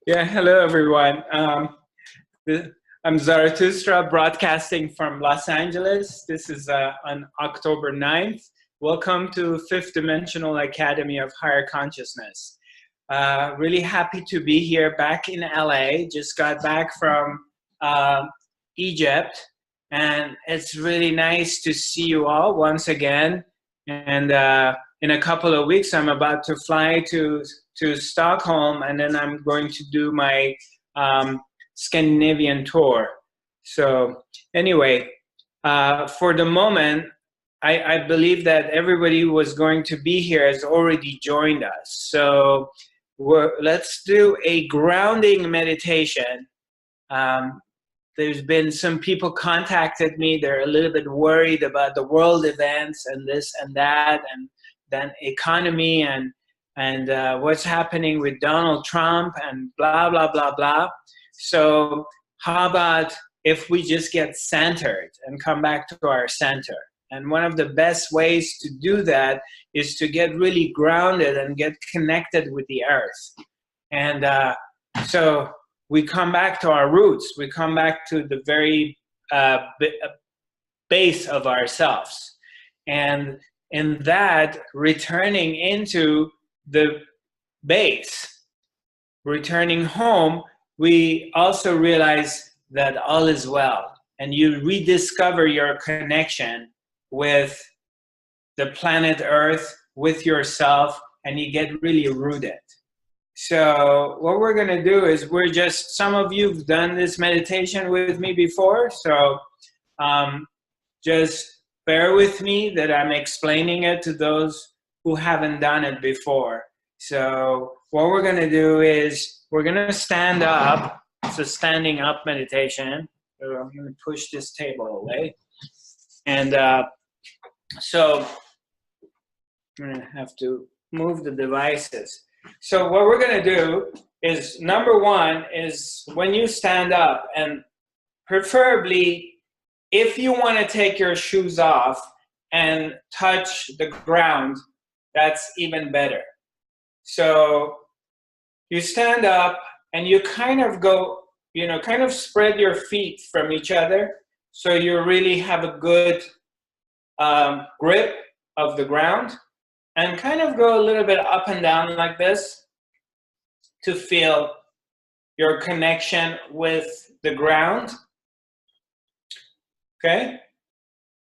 Yeah, hello everyone. I'm Zarathustra, broadcasting from Los Angeles. This is on October 9th. Welcome to Fifth Dimensional Academy of Higher Consciousness. Really happy to be here back in LA. Just got back from Egypt, and it's really nice to see you all once again. And in a couple of weeks, I'm about to fly to Stockholm, and then I'm going to do my Scandinavian tour. So anyway, for the moment, I believe that everybody who was going to be here has already joined us. So let's do a grounding meditation. There's been some people contacted me. They're a little bit worried about the world events and this and that, and then economy and what's happening with Donald Trump and blah, blah, blah, blah. So how about if we just get centered and come back to our center? And one of the best ways to do that is to get really grounded and get connected with the earth. And so we come back to our roots. We come back to the very base of ourselves. And in that, returning into the base, returning home, we also realize that all is well. And you rediscover your connection with the planet Earth, with yourself, and you get really rooted. So what we're going to do is some of you have done this meditation with me before, so just bear with me that I'm explaining it to those who haven't done it before. So what we're going to do is we're going to stand up. It's a standing up meditation. So I'm going to push this table away. And so I'm going to have to move the devices. So what we're going to do is, number one is when you stand up, and preferably if you want to take your shoes off and touch the ground, that's even better. So you stand up and you kind of go, kind of spread your feet from each other so you really have a good grip of the ground. And kind of go a little bit up and down like this to feel your connection with the ground. Okay?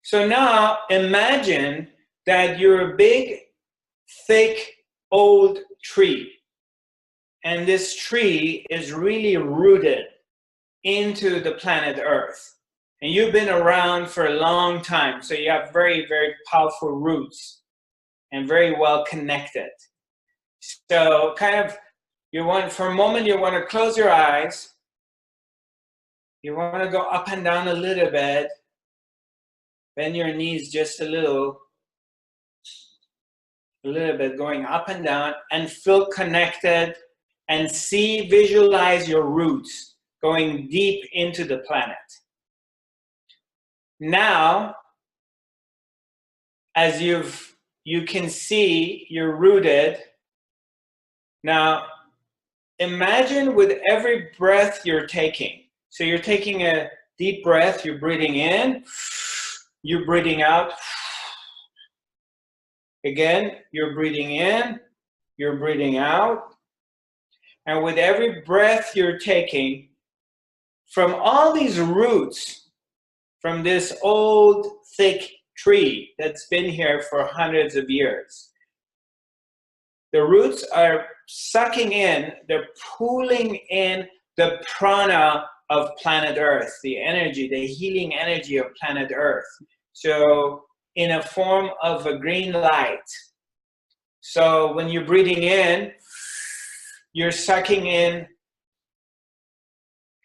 So now imagine that you're a big, thick, old tree. And this tree is really rooted into the planet Earth. And you've been around for a long time, so you have very, very powerful roots. And very well connected. So for a moment, you want to close your eyes. You want to go up and down a little bit. Bend your knees just a little bit, going up and down, and feel connected and visualize your roots going deep into the planet. Now, as you can see you're rooted. Now, imagine with every breath you're taking. So you're taking a deep breath, you're breathing in, you're breathing out. Again, you're breathing in, you're breathing out. And with every breath you're taking, from all these roots, from this old, thick tree that's been here for hundreds of years. The roots are sucking in, they're pulling in the prana of planet Earth, the energy, the healing energy of planet Earth. So in a form of a green light. So when you're breathing in, you're sucking in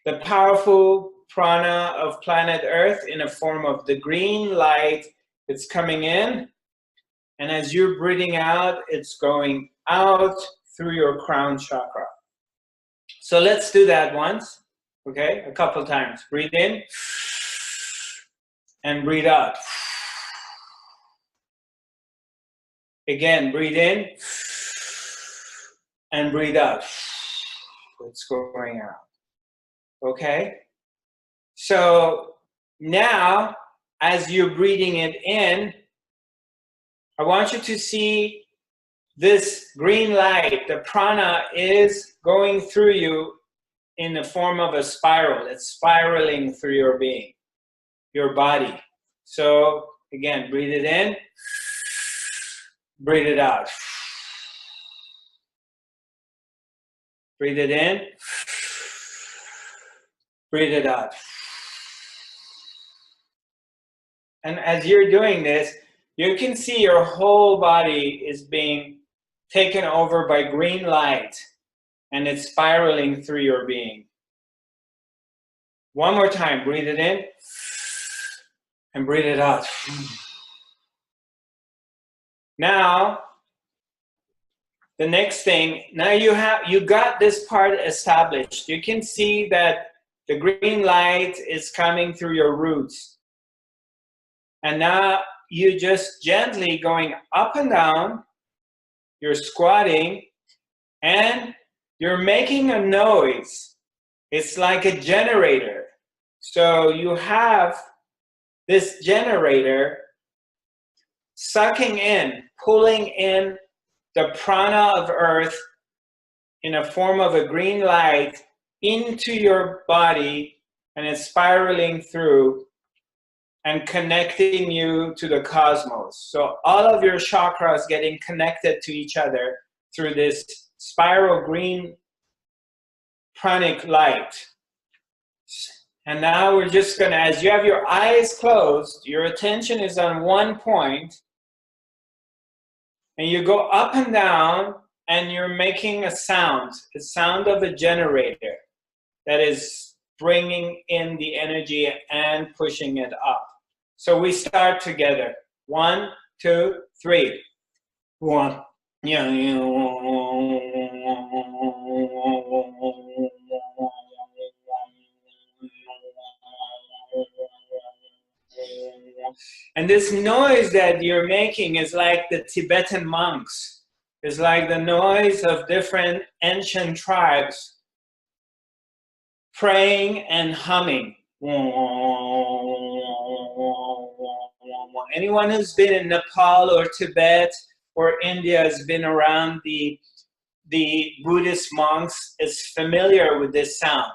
the powerful prana of planet Earth in a form of the green light. It's coming in, and as you're breathing out, it's going out through your crown chakra. So let's do that once, okay? A couple times. Breathe in and breathe out. Again, breathe in and breathe out. It's going out. Okay? So now, as you're breathing it in, I want you to see this green light. The prana is going through you in the form of a spiral. It's spiraling through your being, your body. So again, breathe it in, breathe it out. Breathe it in, breathe it out. And as you're doing this, you can see your whole body is being taken over by green light, and it's spiraling through your being. One more time, breathe it in and breathe it out. Now, the next thing, now you got this part established. You can see that the green light is coming through your roots. And now you just gently going up and down, you're squatting, and you're making a noise. It's like a generator. So you have this generator sucking in, pulling in the prana of earth in a form of a green light into your body, and it's spiraling through and connecting you to the cosmos. So all of your chakras getting connected to each other through this spiral green pranic light. And now we're just gonna, as you have your eyes closed, your attention is on one point, and you go up and down, and you're making a sound of a generator that is bringing in the energy and pushing it up. So we start together. 1, 2, 3. 1. And this noise that you're making is like the Tibetan monks. It's like the noise of different ancient tribes praying and humming. Anyone who's been in Nepal or Tibet or India has been around the Buddhist monks is familiar with this sound.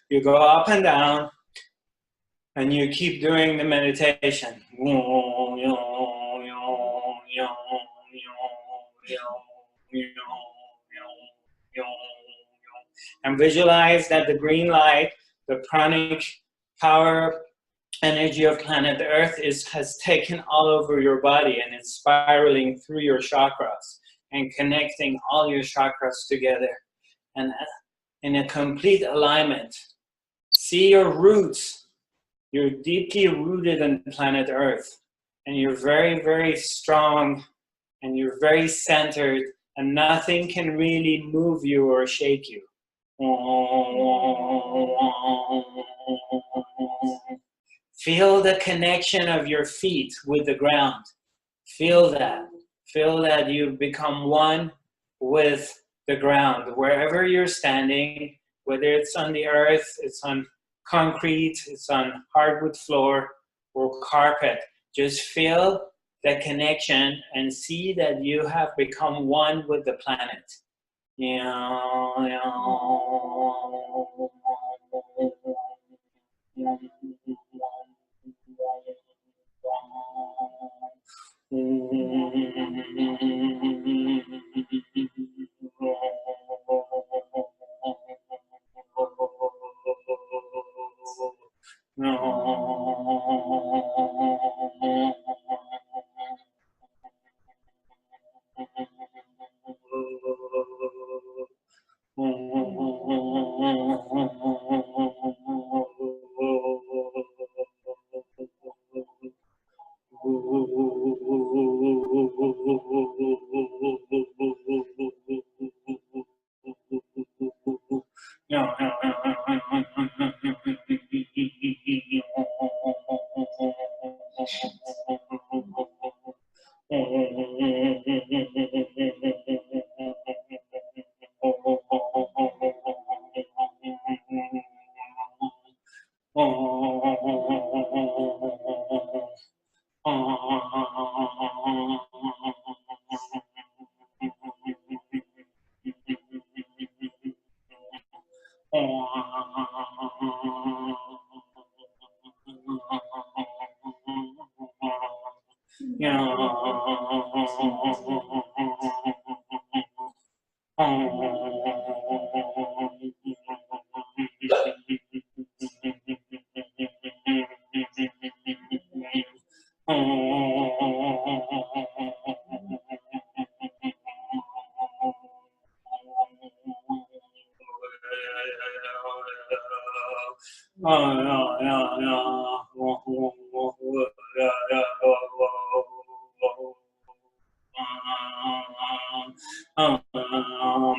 You go up and down, and you keep doing the meditation. And visualize that the green light, the pranic power energy of planet Earth has taken all over your body, and it's spiraling through your chakras and connecting all your chakras together. And in a complete alignment, see your roots. You're deeply rooted in planet Earth, and you're very, very strong, and you're very centered, and nothing can really move you or shake you. Feel the connection of your feet with the ground. Feel that. Feel that you've become one with the ground. Wherever you're standing, whether it's on the earth, it's on concrete, it's on hardwood floor or carpet, just feel the connection and see that you have become one with the planet.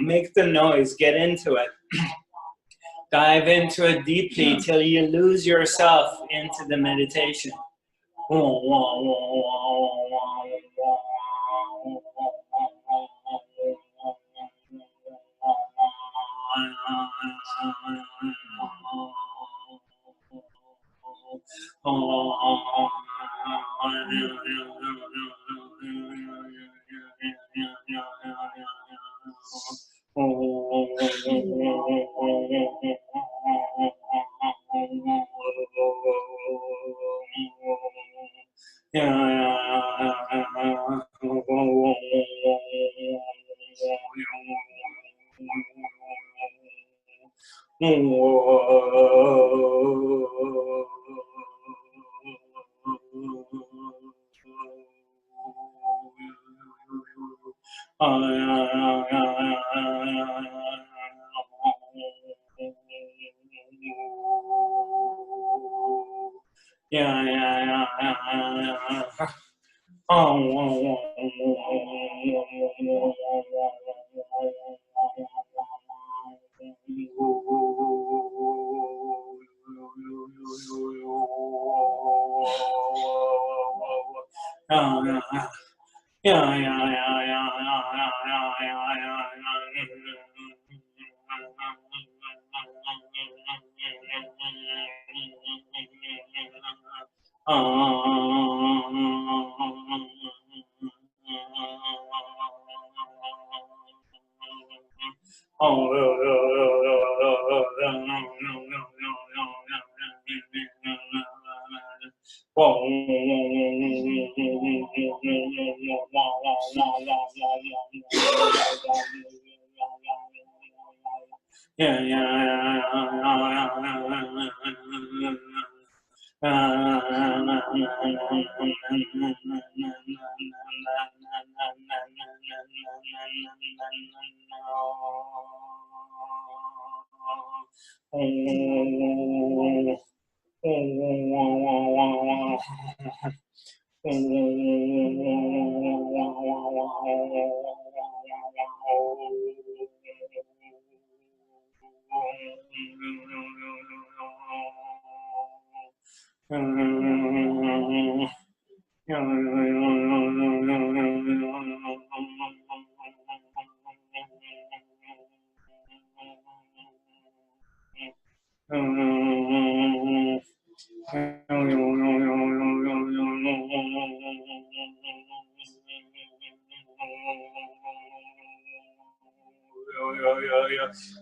Make the noise, get into it. Dive into it deeply till you lose yourself into the meditation.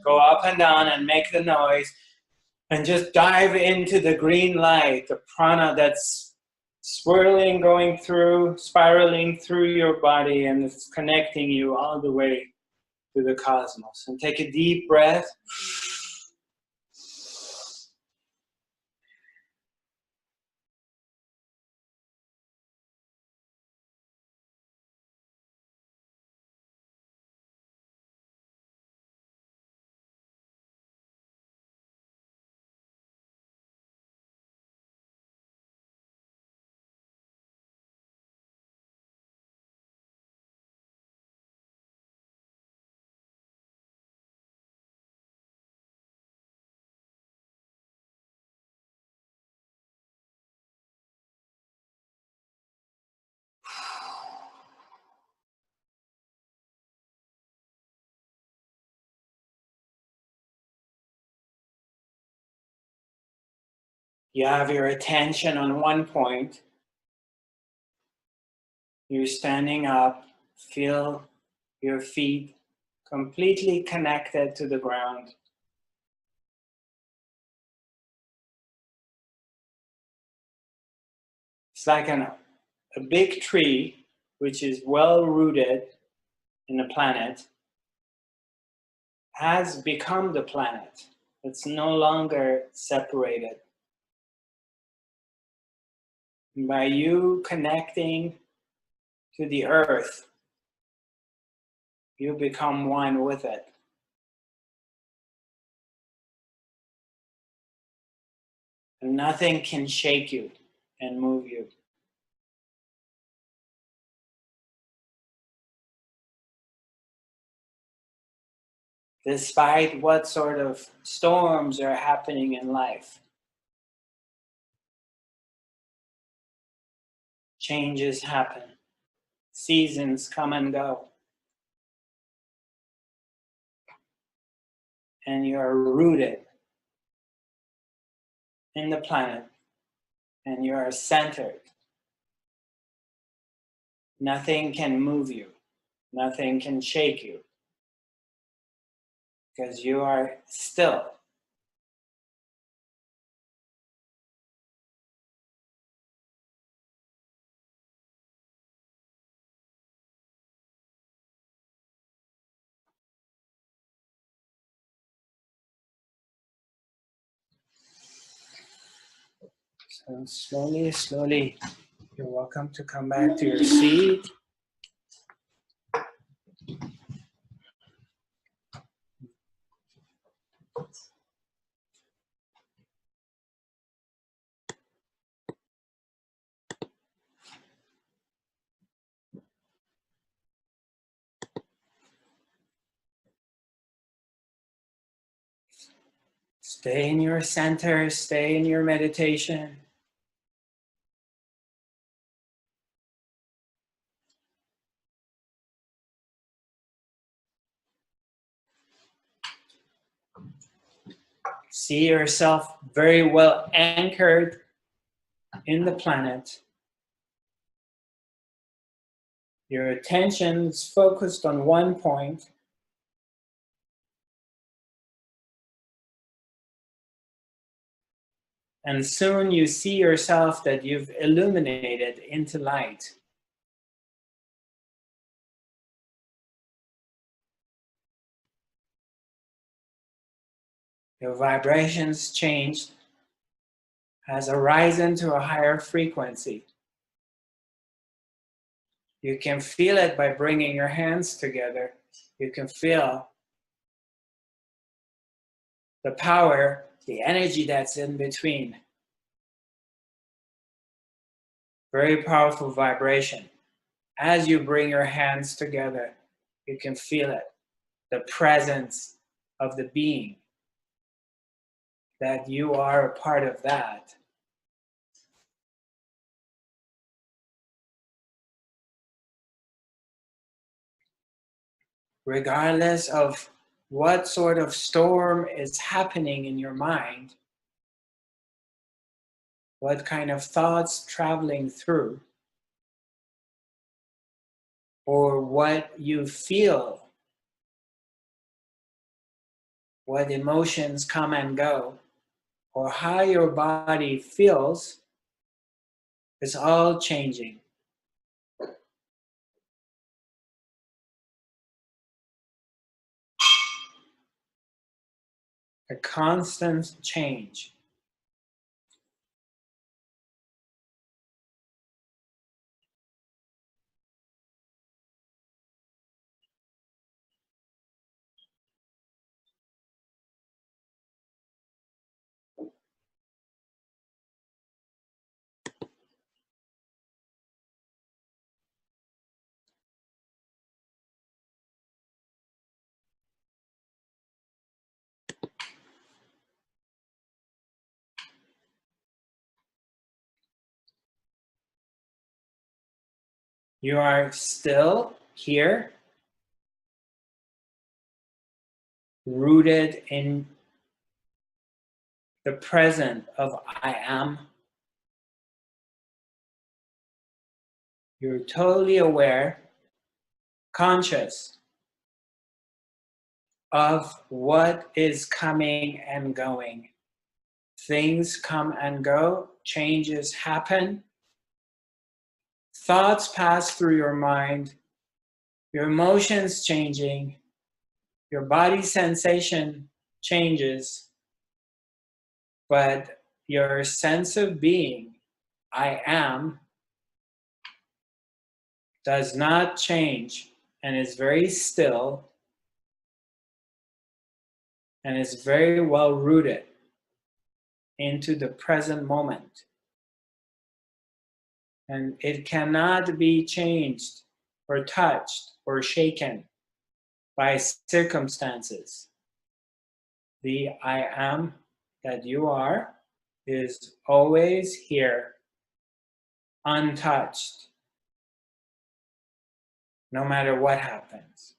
Go up and down and make the noise, and just dive into the green light, the prana that's swirling, going through, spiraling through your body, and it's connecting you all the way to the cosmos. And take a deep breath. You have your attention on one point. You're standing up. Feel your feet completely connected to the ground. It's like a big tree which is well rooted in the planet has become the planet. It's no longer separated. By you connecting to the earth, you become one with it. And nothing can shake you and move you. Despite what sort of storms are happening in life, changes happen, seasons come and go, and you're rooted in the planet, and you are centered. Nothing can move you, nothing can shake you, because you are still. So slowly, slowly, you're welcome to come back to your seat. Stay in your center, stay in your meditation. See yourself very well anchored in the planet. Your attention is focused on one point. And soon you see yourself that you've illuminated into light. Your vibrations changed, has arisen to a higher frequency. You can feel it by bringing your hands together. You can feel the power, the energy that's in between. Very powerful vibration. As you bring your hands together, you can feel it, the presence of the being, that you are a part of that. Regardless of what sort of storm is happening in your mind, what kind of thoughts traveling through, or what you feel, what emotions come and go, or how your body feels, is all changing. A constant change. You are still here, rooted in the present of I am. You're totally aware, conscious of what is coming and going. Things come and go, changes happen, thoughts pass through your mind, your emotions changing, your body sensation changes, but your sense of being, I am, does not change and is very still and is very well rooted into the present moment. And it cannot be changed or touched or shaken by circumstances. The I am that you are is always here, untouched, no matter what happens.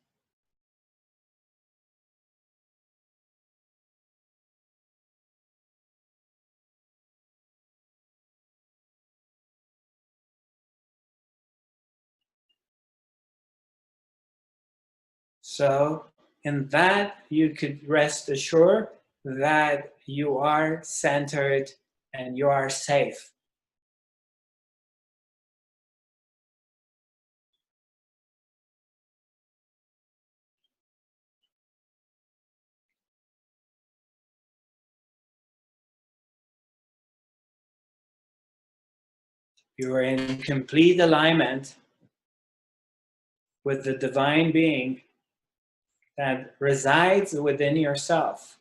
So in that, you could rest assured that you are centered and you are safe. You are in complete alignment with the divine being that resides within yourself.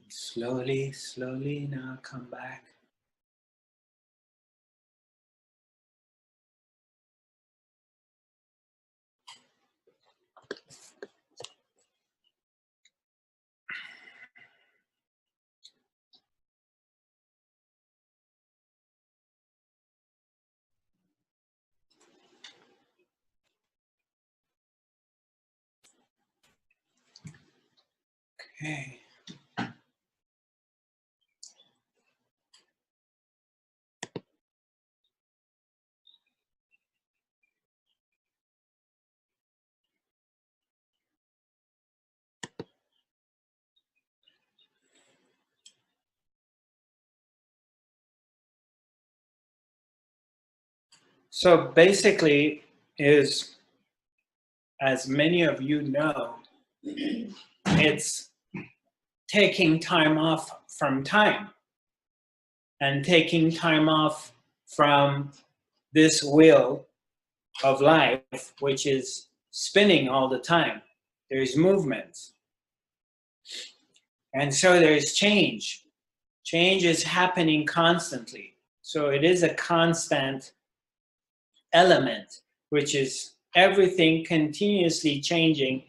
Slowly, slowly now come back. Okay. So basically, is, as many of you know, it's taking time off from time and taking time off from this wheel of life, which is spinning all the time. There's movement. And so there's change. Change is happening constantly. So it is a constant element, which is everything continuously changing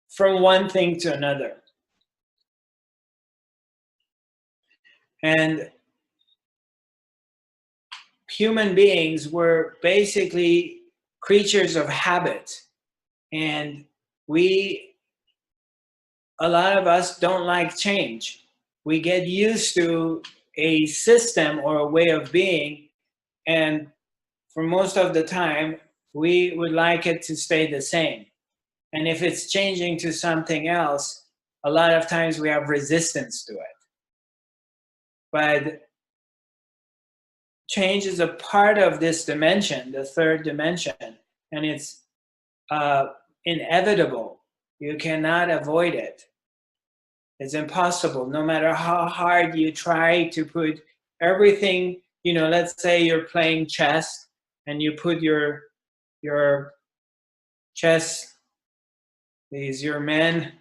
from one thing to another. And human beings were basically creatures of habit. And a lot of us don't like change. We get used to a system or a way of being, and for most of the time, we would like it to stay the same. And if it's changing to something else, a lot of times we have resistance to it. But change is a part of this dimension, the third dimension, and it's inevitable. You cannot avoid it. It's impossible. No matter how hard you try to put everything, you know, let's say you're playing chess and you put your chess, these your men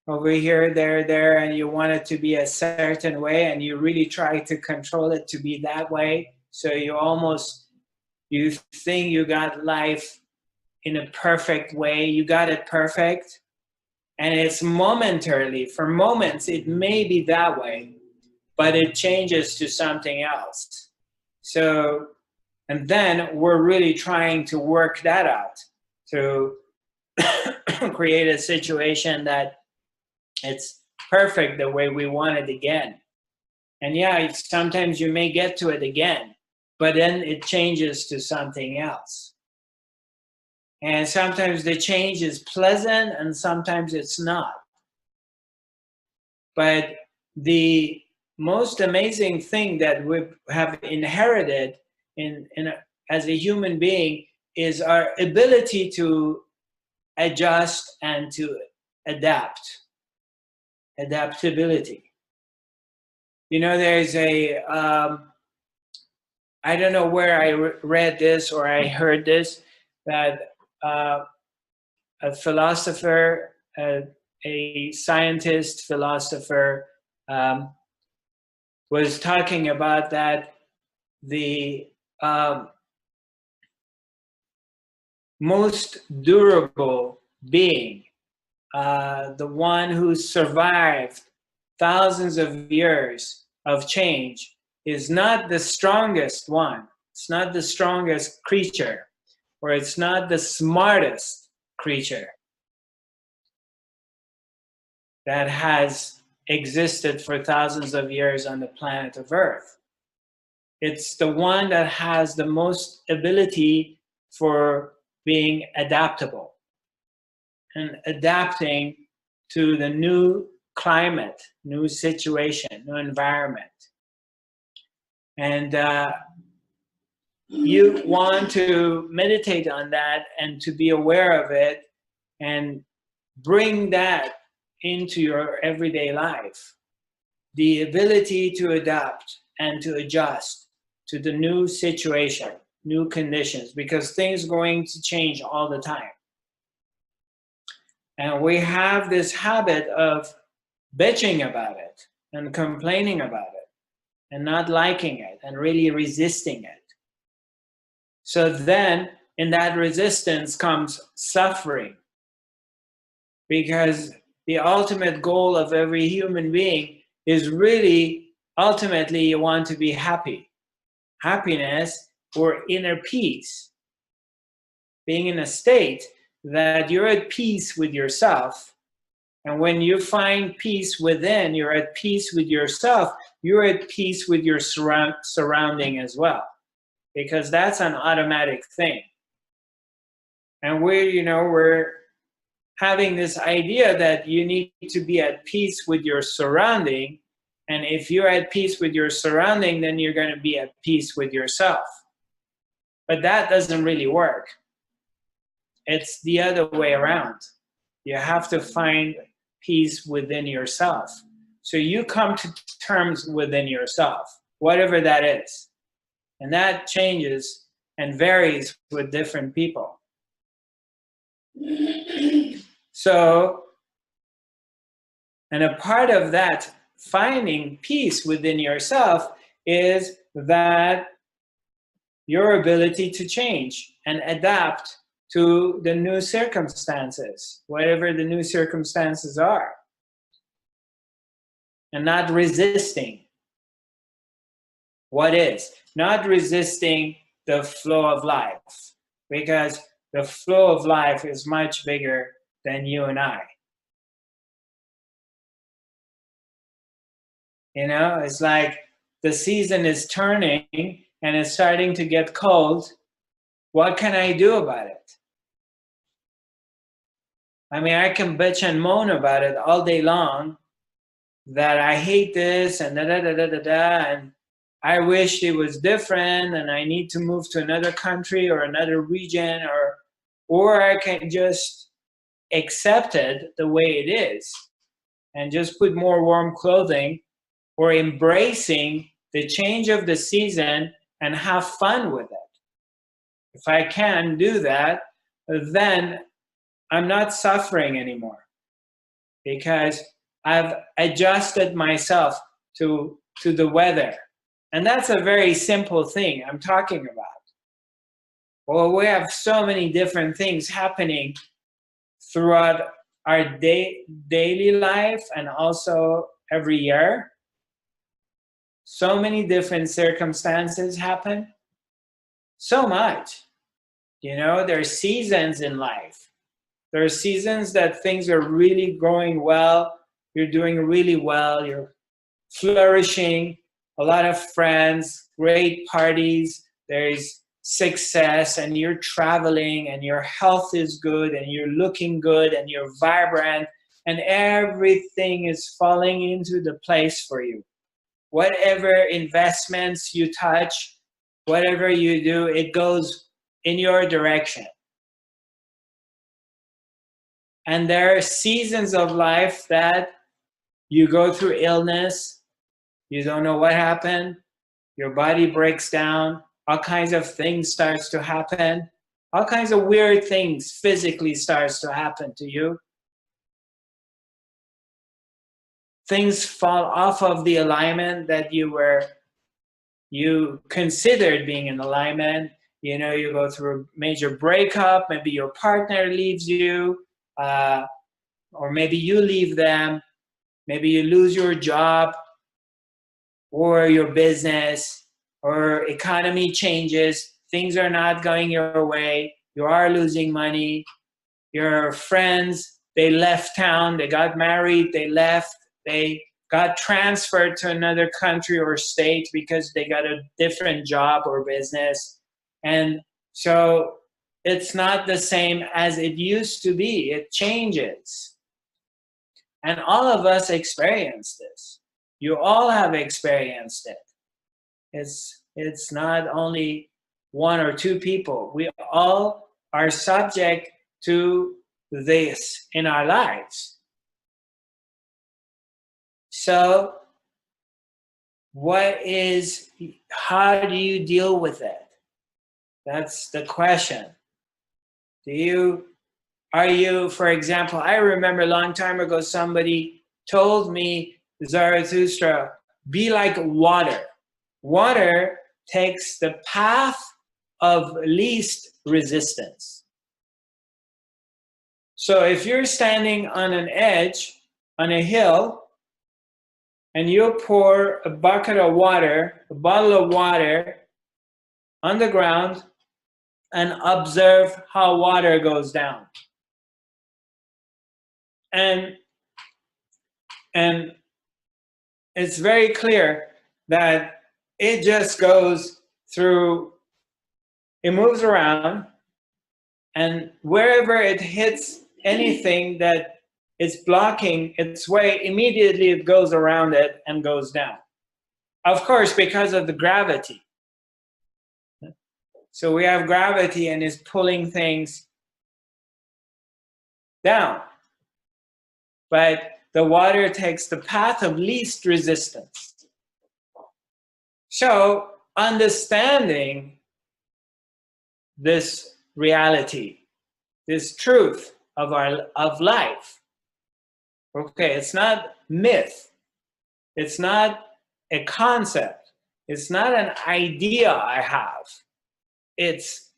over here, there, and you want it to be a certain way, and you really try to control it to be that way. So you think you got life in a perfect way, you got it perfect, and it's momentarily, for moments, it may be that way, but it changes to something else. So, and then we're really trying to work that out to create a situation that it's perfect the way we want it again. And yeah, sometimes you may get to it again, but then it changes to something else. And sometimes the change is pleasant and sometimes it's not. But the most amazing thing that we have inherited as a human being is our ability to adjust and to adapt. Adaptability. You know, there's a, I don't know where I read this or I heard this, that a philosopher, a scientist philosopher, was talking about that the most durable being, the one who survived thousands of years of change, is not the strongest one. It's not the strongest creature, or it's not the smartest creature that has existed for thousands of years on the planet of Earth. It's the one that has the most ability for being adaptable and adapting to the new climate, new situation, new environment. And you want to meditate on that and to be aware of it and bring that into your everyday life. The ability to adapt and to adjust to the new situation, new conditions, because things are going to change all the time. And we have this habit of bitching about it and complaining about it and not liking it and really resisting it. So then in that resistance comes suffering, because the ultimate goal of every human being is really, ultimately, you want to be happy. Happiness or inner peace. Being in a state that you're at peace with yourself. And when you find peace within, you're at peace with yourself, you're at peace with your surrounding as well. Because that's an automatic thing. And we're having this idea that you need to be at peace with your surrounding. And if you're at peace with your surrounding, then you're going to be at peace with yourself. But that doesn't really work. It's the other way around. You have to find peace within yourself. So you come to terms within yourself, whatever that is. And that changes and varies with different people. So, and a part of that finding peace within yourself is that your ability to change and adapt to the new circumstances, whatever the new circumstances are, and not resisting what is, not resisting the flow of life, because the flow of life is much bigger than you and I. You know, it's like the season is turning and it's starting to get cold. What can I do about it? I mean, I can bitch and moan about it all day long, that I hate this and da da da da da da, and I wished it was different and I need to move to another country or another region, or I can just accept it the way it is and just put more warm clothing, or embracing the change of the season and have fun with it. If I can do that, then I'm not suffering anymore because I've adjusted myself to the weather. And that's a very simple thing I'm talking about. Well, we have so many different things happening throughout our daily life and also every year. So many different circumstances happen. So much. You know, there's seasons in life. There are seasons that things are really going well. You're doing really well. You're flourishing, a lot of friends, great parties. There's success and you're traveling and your health is good and you're looking good and you're vibrant and everything is falling into the place for you. Whatever investments you touch, whatever you do, it goes in your direction. And there are seasons of life that you go through illness, you don't know what happened, your body breaks down, all kinds of things starts to happen, all kinds of weird things physically starts to happen to you. Things fall off of the alignment that you considered being in alignment. You know, you go through a major breakup, maybe your partner leaves you, or maybe you leave them, maybe you lose your job or your business, or economy changes, things are not going your way, you are losing money, your friends, they left town, they got married, they left, they got transferred to another country or state because they got a different job or business. And so it's not the same as it used to be. It changes. And all of us experience this. You all have experienced it. It's not only one or two people. We all are subject to this in our lives. So how do you deal with it? That's the question. Are you, for example, I remember a long time ago, somebody told me, Zarathustra, be like water. Water takes the path of least resistance. So if you're standing on an edge, on a hill, and you pour a bucket of water, a bottle of water on the ground, and observe how water goes down. And it's very clear that it just goes through, it moves around, and wherever it hits anything that is blocking its way, immediately it goes around it and goes down. Of course, because of the gravity. So we have gravity and is pulling things down. But the water takes the path of least resistance. So understanding this reality, this truth of life. Okay, it's not myth. It's not a concept. It's not an idea I have. It's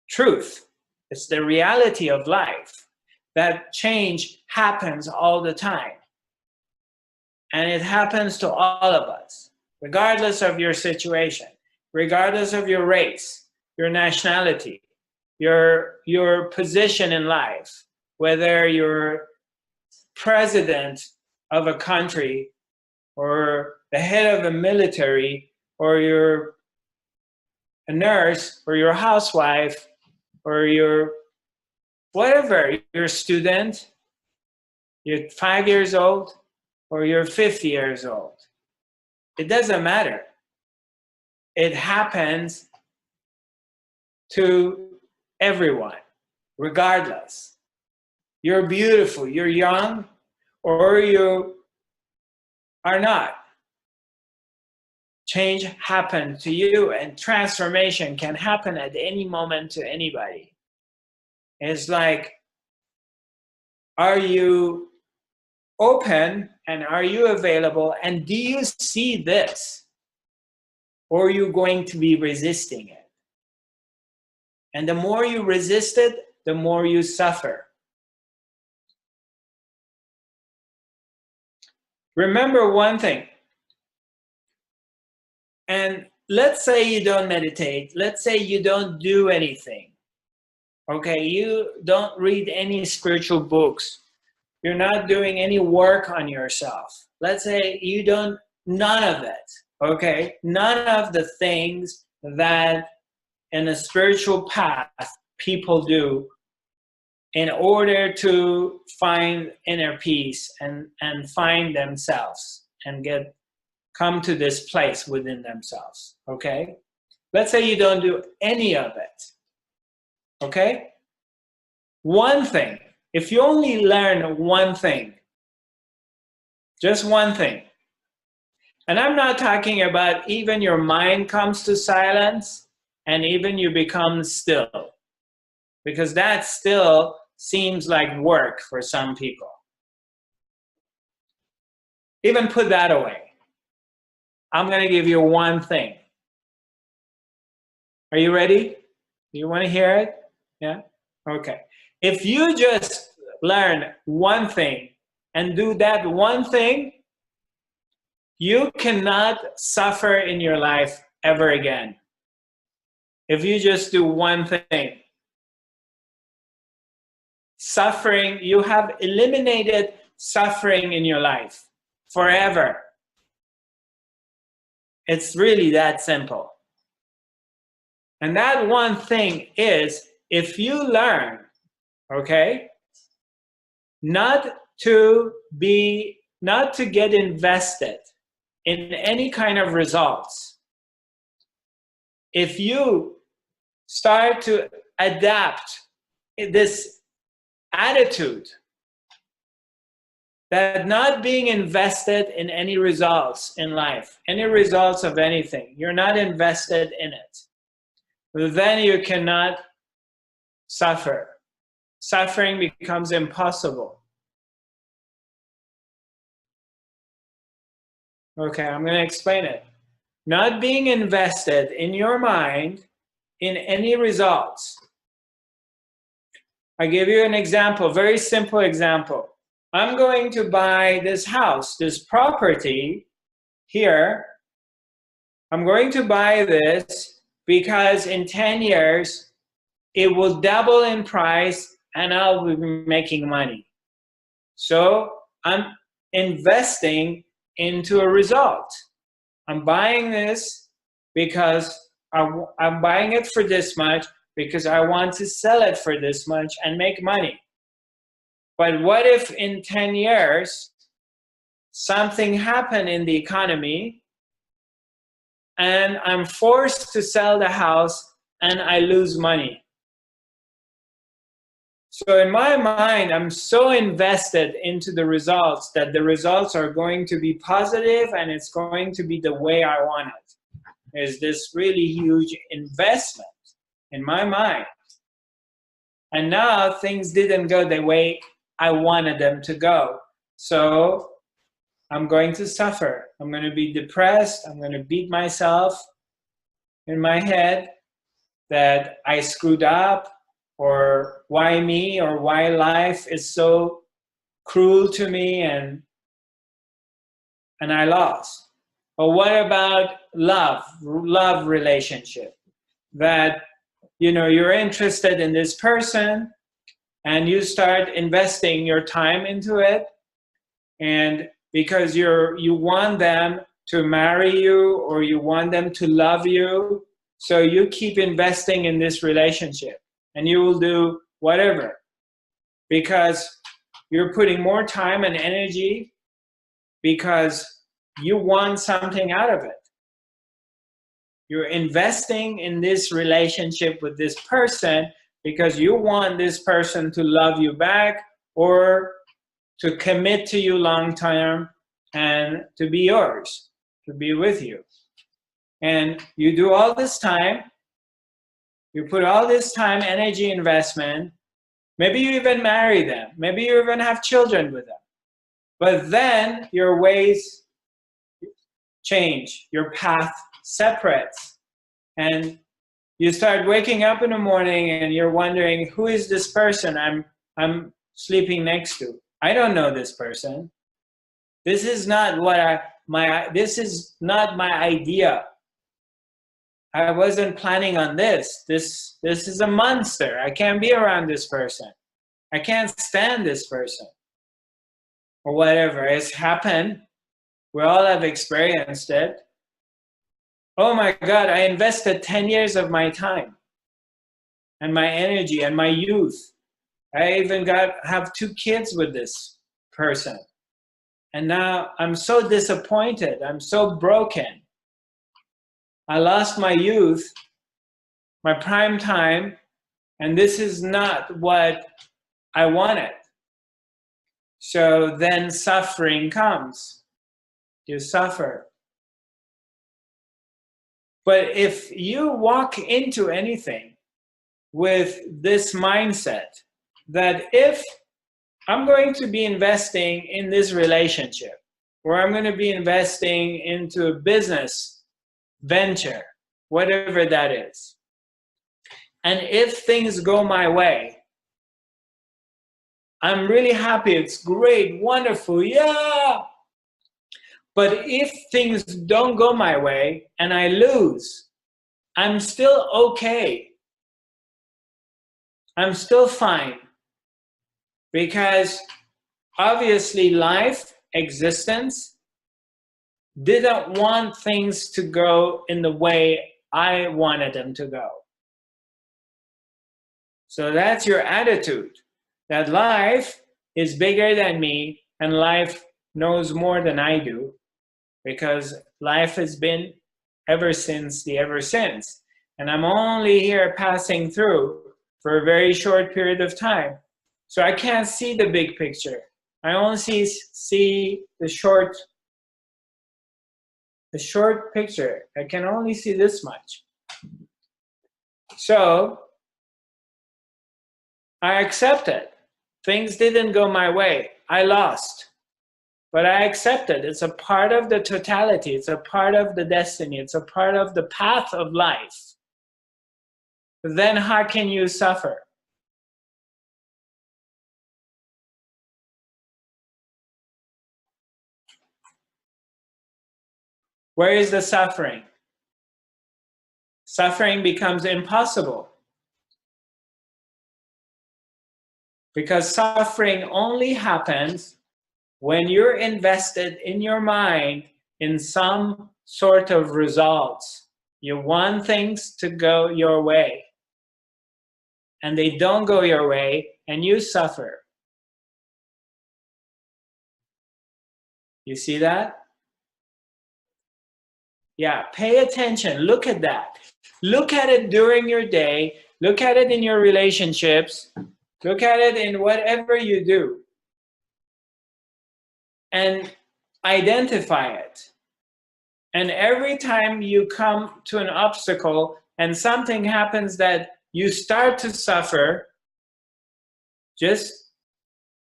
truth. It's the reality of life. That change happens all the time. And it happens to all of us, regardless of your situation, regardless of your race, your nationality, your position in life, whether you're president of a country or the head of a military, or you're a nurse, or you're a housewife, or you're whatever, you're a student, you're 5 years old, or you're 50 years old. It doesn't matter. it happens to everyone, regardless. You're beautiful, you're young, or you are not. Change happens to you, and transformation can happen at any moment to anybody. It's like, are you open and are you available, and do you see this? Or are you going to be resisting it? And the more you resist it, the more you suffer. Remember one thing, and let's say you don't meditate, let's say you don't do anything, okay? You don't read any spiritual books, you're not doing any work on yourself. Let's say you don't, none of it, okay? None of the things that in a spiritual path people do in order to find inner peace and find themselves and come to this place within themselves, okay? Let's say you don't do any of it, okay? One thing, if you only learn one thing, just one thing, and I'm not talking about even your mind comes to silence and even you become still, because that still seems like work for some people. Even put that away. I'm going to give you one thing. Are you ready? You want to hear it? Yeah? Okay. If you just learn one thing and do that one thing, you cannot suffer in your life ever again. If you just do one thing. Suffering, you have eliminated suffering in your life forever. It's really that simple. And that one thing is, if you learn, okay, not to get invested in any kind of results. If you start to adapt this attitude that not being invested in any results in life, any results of anything, you're not invested in it, then you cannot suffer. Suffering becomes impossible. Okay, I'm going to explain it. Not being invested in your mind in any results. I give you an example, very simple example. I'm going to buy this house, this property here. I'm going to buy this because in 10 years, it will double in price and I'll be making money. So I'm investing into a result. I'm buying this because I'm buying it for this much because I want to sell it for this much and make money. But what if in 10 years, something happened in the economy and I'm forced to sell the house and I lose money? So in my mind, I'm so invested into the results that the results are going to be positive and it's going to be the way I want it. There's this really huge investment in my mind. And now things didn't go the way I wanted them to go. So I'm going to suffer. I'm going to be depressed. I'm going to beat myself in my head that I screwed up, or why me, or why life is so cruel to me and I lost. But what about love relationship? That, you know, you're interested in this person and you start investing your time into it, and because you want them to marry you or you want them to love you, so you keep investing in this relationship and you will do whatever because you're putting more time and energy because you want something out of it. You're investing in this relationship with this person because you want this person to love you back or to commit to you long term and to be yours, to be with you. And you do all this time, you put all this time, energy, investment. Maybe you even marry them. Maybe you even have children with them. But then your ways change, your path separates. And you start waking up in the morning and you're wondering, who is this person I'm sleeping next to? I don't know this person. This is not this is not my idea. I wasn't planning on this. This is a monster. I can't be around this person. I can't stand this person. Or whatever. It's happened. We all have experienced it. Oh my God, I invested 10 years of my time and my energy and my youth. I even have 2 kids with this person. And now I'm so disappointed. I'm so broken. I lost my youth, my prime time, and this is not what I wanted. So then suffering comes. You suffer. But if you walk into anything with this mindset that if I'm going to be investing in this relationship, or I'm going to be investing into a business venture, whatever that is, and if things go my way, I'm really happy, it's great, wonderful, yeah. But if things don't go my way and I lose, I'm still okay. I'm still fine. Because obviously life, existence, didn't want things to go in the way I wanted them to go. So that's your attitude, that life is bigger than me and life knows more than I do, because life has been ever since the ever since. And I'm only here passing through for a very short period of time. So I can't see the big picture. I only see the short picture. I can only see this much. So I accept it. Things didn't go my way. I lost. But I accept it. It's a part of the totality. It's a part of the destiny. It's a part of the path of life. Then how can you suffer? Where is the suffering? Suffering becomes impossible. Because suffering only happens when you're invested in your mind in some sort of results. You want things to go your way. And they don't go your way, and you suffer. You see that? Yeah, pay attention. Look at that. Look at it during your day. Look at it in your relationships. Look at it in whatever you do. And identify it. And every time you come to an obstacle and something happens that you start to suffer, just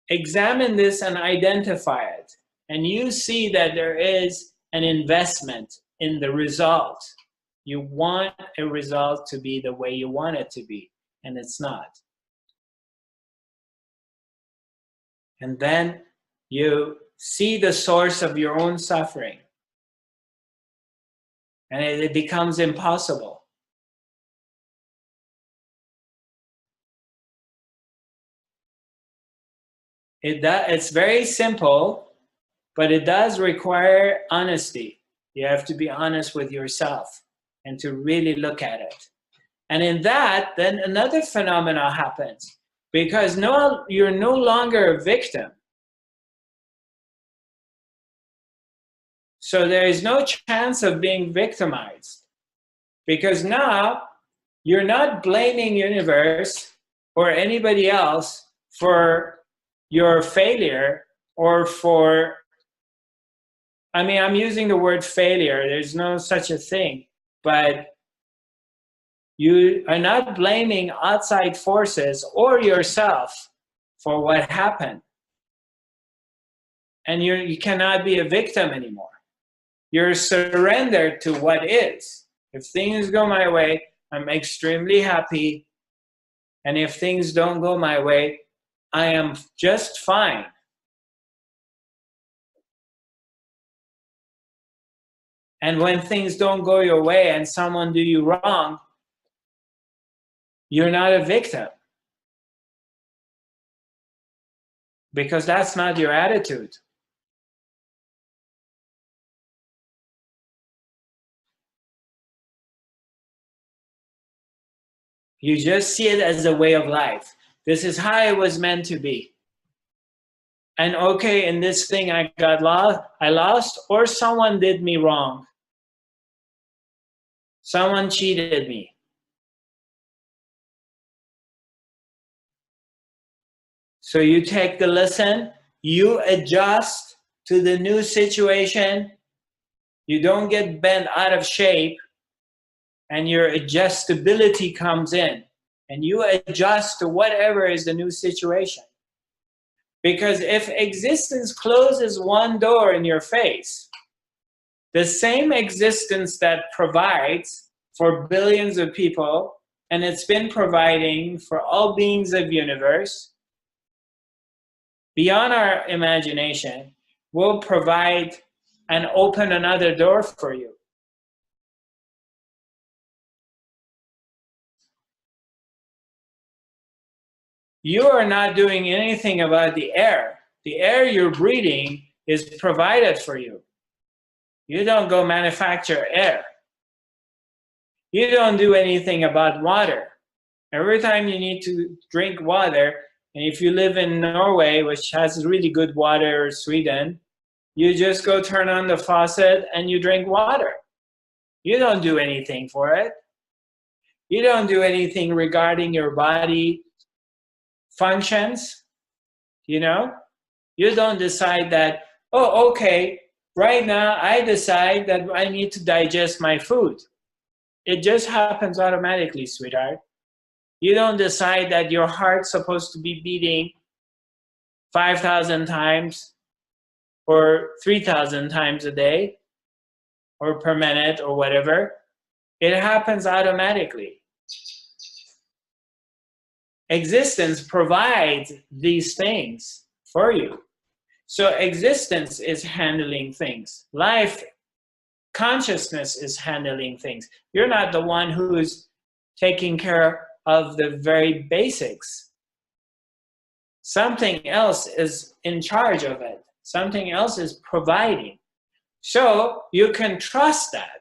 examine this and identify it. And you see that there is an investment in the result. You want a result to be the way you want it to be, and it's not. And then you see the source of your own suffering. And it becomes impossible. It's very simple, but it does require honesty. You have to be honest with yourself and to really look at it. And in that, then another phenomenon happens, because you're no longer a victim. So there is no chance of being victimized. Because now you're not blaming universe or anybody else for your failure or for, I mean, I'm using the word failure. There's no such a thing, but you are not blaming outside forces or yourself for what happened. And you cannot be a victim anymore. You're surrendered to what is. If things go my way, I'm extremely happy. And if things don't go my way, I am just fine. And when things don't go your way and someone do you wrong, you're not a victim. Because that's not your attitude. You just see it as a way of life. This is how it was meant to be. And okay, in this thing I lost, or someone did me wrong. Someone cheated me. So you take the lesson, you adjust to the new situation, you don't get bent out of shape, and your adjustability comes in. And you adjust to whatever is the new situation. Because if existence closes one door in your face, the same existence that provides for billions of people, and it's been providing for all beings of universe, beyond our imagination, will provide and open another door for you. You are not doing anything about the air. The air you're breathing is provided for you. You don't go manufacture air. You don't do anything about water. Every time you need to drink water, and if you live in Norway, which has really good water, or Sweden, you just go turn on the faucet and you drink water. You don't do anything for it. You don't do anything regarding your body functions, you know? You don't decide that, oh, okay, right now I decide that I need to digest my food. It just happens automatically, sweetheart. You don't decide that your heart's supposed to be beating 5,000 times or 3,000 times a day or per minute or whatever. It happens automatically. Existence provides these things for you. So existence is handling things. Life, consciousness is handling things. You're not the one who's taking care of the very basics. Something else is in charge of it. Something else is providing. So you can trust that.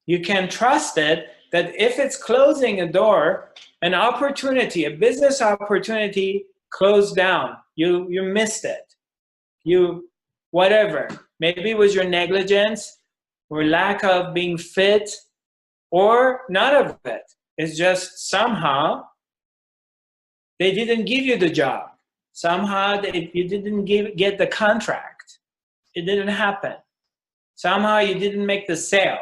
You can trust it that if it's closing a door, an opportunity, a business opportunity closed down. You missed it. You, whatever. Maybe it was your negligence or lack of being fit or none of it. It's just somehow they didn't give you the job. Somehow you didn't get the contract. It didn't happen. Somehow you didn't make the sale.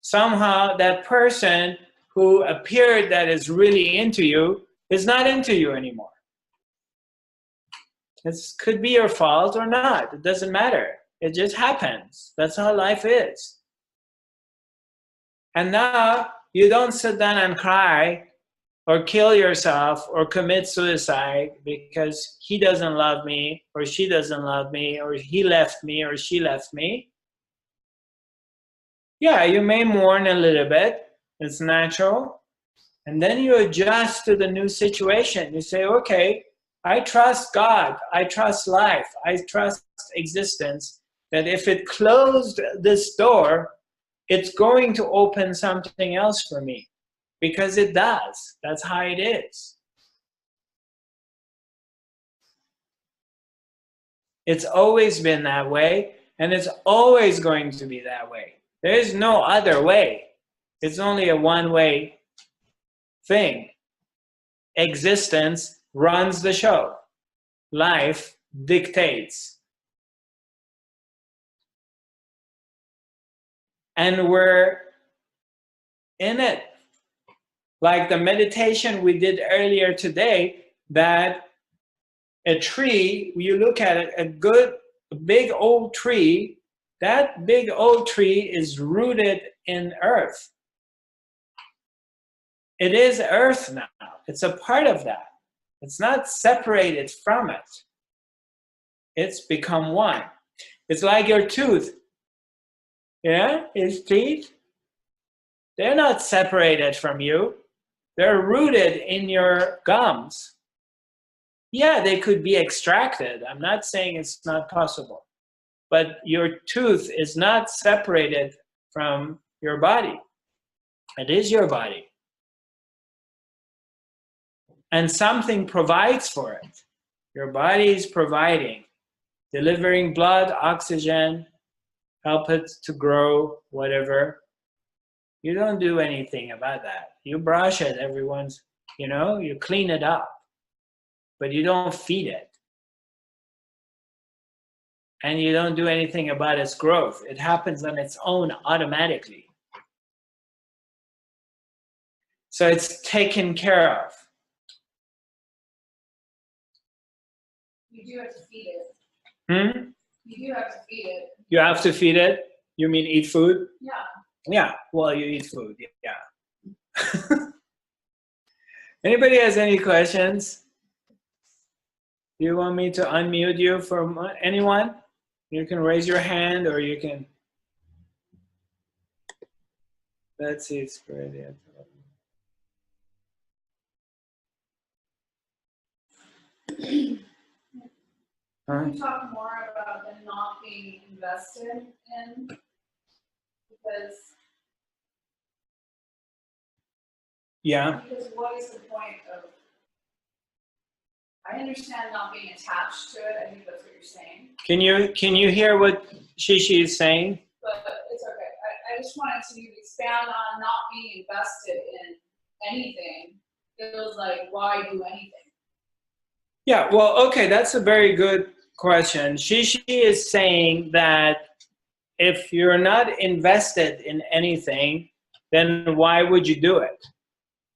Somehow that person who appeared that is really into you is not into you anymore. This could be your fault or not. It doesn't matter. It just happens. That's how life is. And now you don't sit down and cry or kill yourself or commit suicide because he doesn't love me or she doesn't love me or he left me or she left me. Yeah, you may mourn a little bit. It's natural. And then you adjust to the new situation. You say, okay, I trust God. I trust life. I trust existence. That if it closed this door, it's going to open something else for me. Because it does. That's how it is. It's always been that way, and it's always going to be that way. There is no other way. It's only a one-way thing. Existence runs the show. Life dictates. And we're in it. Like the meditation we did earlier today, that a tree, you look at it, a big old tree, that big old tree is rooted in earth. It is earth now. It's a part of that. It's not separated from it. It's become one. It's like your tooth. Yeah, his teeth. They're not separated from you. They're rooted in your gums. Yeah, they could be extracted. I'm not saying it's not possible. But your tooth is not separated from your body. It is your body. And something provides for it. Your body is providing, delivering blood, oxygen, help it to grow, whatever. You don't do anything about that. You brush it every once, you clean it up, but you don't feed it. And you don't do anything about its growth. It happens on its own automatically. So it's taken care of. You do have to feed it. Hmm? You do have to feed it. You have to feed it? You mean eat food? Yeah. Yeah, well, you eat food, yeah. Anybody has any questions? Do you want me to unmute you from anyone? You can raise your hand, or you can. Let's see, it's pretty. Can you talk more about them not being invested in? Because what is the point of? I understand not being attached to it. I think that's what you're saying. Can you hear what Shishi is saying? But it's okay. I just wanted to expand on not being invested in anything. It feels like, why do anything? Yeah, well, okay, that's a very good question. Shishi is saying that if you're not invested in anything, then why would you do it?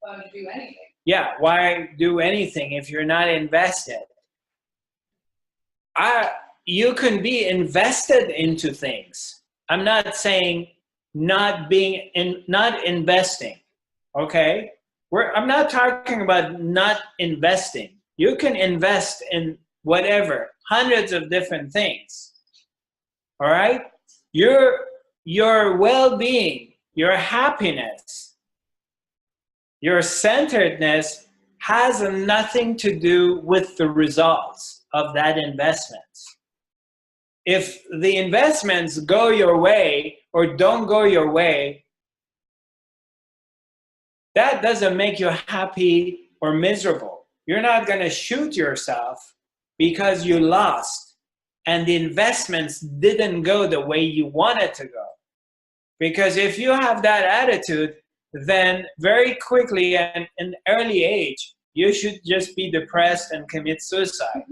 Why would you do anything? Yeah, why do anything if you're not invested? You can be invested into things. I'm not saying not investing, okay? I'm not talking about not investing. You can invest in whatever, hundreds of different things, all right? Your well-being, your happiness, your centeredness has nothing to do with the results of that investment. If the investments go your way or don't go your way, that doesn't make you happy or miserable. You're not going to shoot yourself because you lost and the investments didn't go the way you wanted to go. Because if you have that attitude, then very quickly and in an early age, you should just be depressed and commit suicide.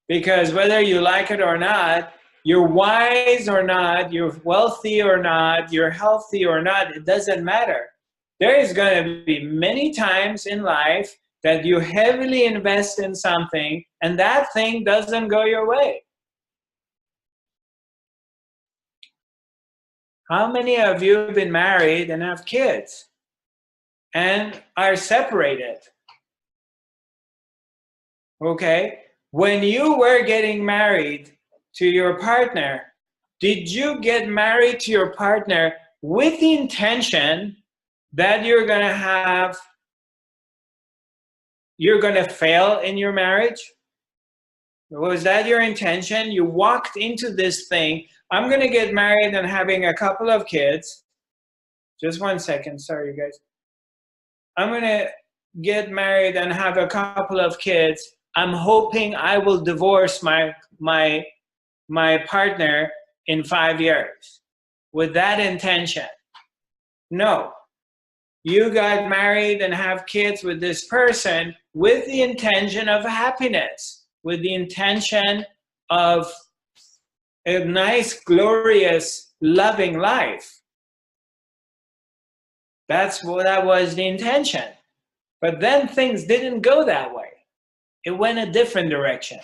Because whether you like it or not, you're wise or not, you're wealthy or not, you're healthy or not, it doesn't matter. There is going to be many times in life that you heavily invest in something and that thing doesn't go your way. How many of you have been married and have kids and are separated? Okay? When you were getting married to your partner, did you get married to your partner with the intention that you're going to fail in your marriage? Was that your intention? You walked into this thing, I'm going to get married and having a couple of kids. Just 1 second, sorry guys. I'm going to get married and have a couple of kids. I'm hoping I will divorce my partner in 5 years with that intention. No. You got married and have kids with this person with the intention of happiness, with the intention of a nice, glorious, loving life. That was the intention. But then things didn't go that way. It went a different direction.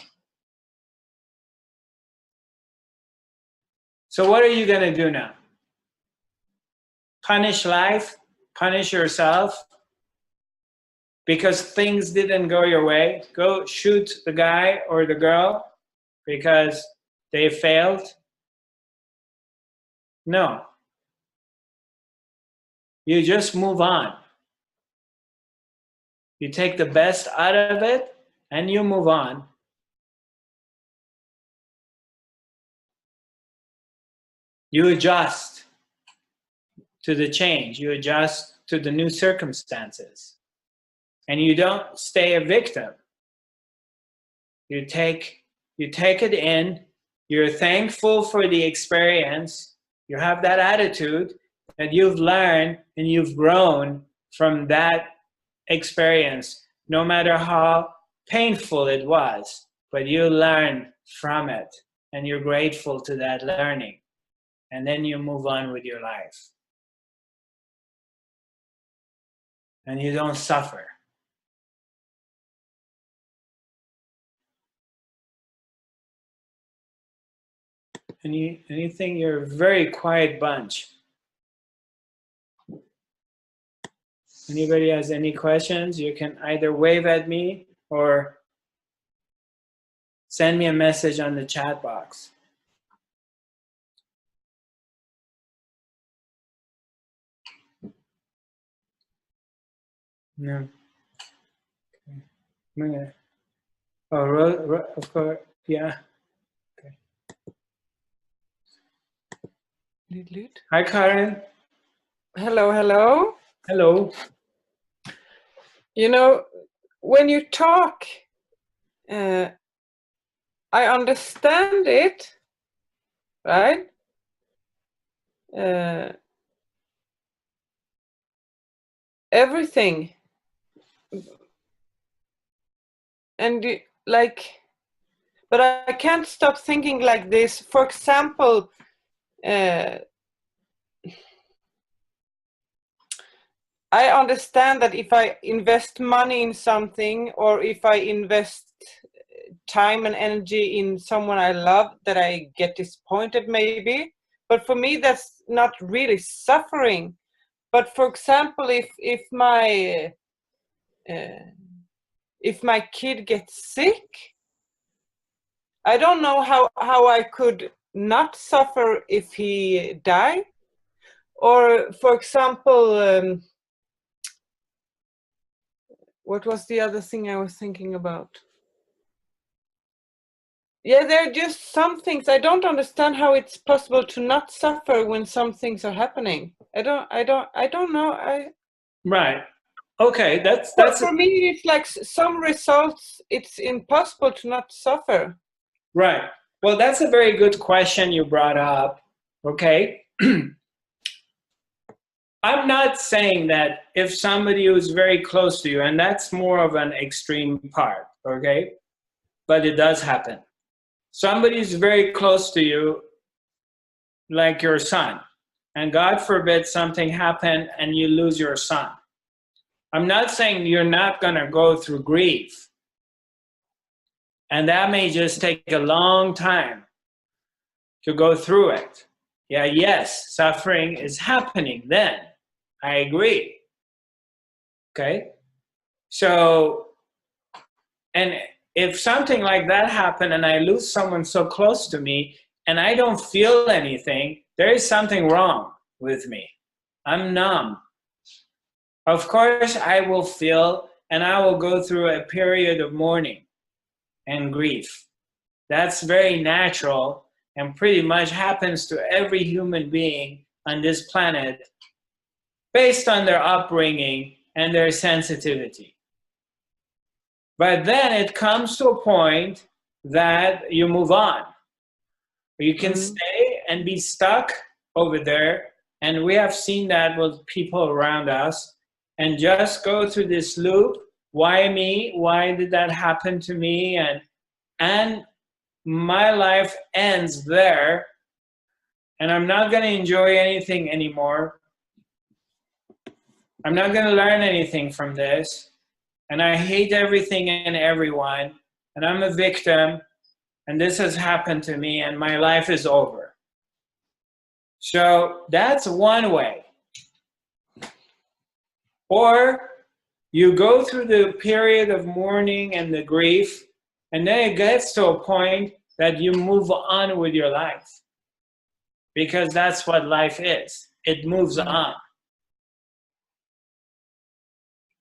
So what are you going to do now? Punish life? Punish yourself? Because things didn't go your way? Go shoot the guy or the girl because they failed? No. You just move on. You take the best out of it and you move on. You adjust to the change. You adjust to the new circumstances. And you don't stay a victim. You take it in. You're thankful for the experience. You have that attitude that you've learned and you've grown from that experience, no matter how painful it was, but you learn from it and you're grateful to that learning. And then you move on with your life. And you don't suffer. Anything? You're a very quiet bunch. Anybody has any questions? You can either wave at me or send me a message on the chat box. No. Okay. Oh, of course, yeah. Okay. Hi, Karen. Hello, hello. Hello. You know, when you talk, I understand it, right? Everything. And but I can't stop thinking like this. For example, I understand that if I invest money in something, or if I invest time and energy in someone I love, that I get disappointed maybe. But for me, that's not really suffering. But for example, if my kid gets sick, I don't know how I could not suffer if he died. Or for example, what was the other thing I was thinking about? Yeah, there are just some things I don't understand how it's possible to not suffer when some things are happening. I don't know. Right. Okay, that's for me, it's like some results, it's impossible to not suffer. Right. Well, that's a very good question you brought up. Okay. I'm not saying that if somebody who's very close to you, and that's more of an extreme part, okay? But it does happen. Somebody's very close to you, like your son, and God forbid something happen and you lose your son. I'm not saying you're not going to go through grief. And that may just take a long time to go through it. Yeah, yes, suffering is happening then. I agree. Okay? So, and if something like that happened and I lose someone so close to me and I don't feel anything, there is something wrong with me. I'm numb. Of course, I will feel and I will go through a period of mourning and grief. That's very natural and pretty much happens to every human being on this planet based on their upbringing and their sensitivity. But then it comes to a point that you move on. You can stay and be stuck over there. And we have seen that with people around us, and just go through this loop. Why me? Why did that happen to me? And my life ends there, and I'm not going to enjoy anything anymore. I'm not going to learn anything from this. And I hate everything and everyone. And I'm a victim. And this has happened to me, and my life is over. So that's one way. Or you go through the period of mourning and the grief, and then it gets to a point that you move on with your life. Because that's what life is. It moves on.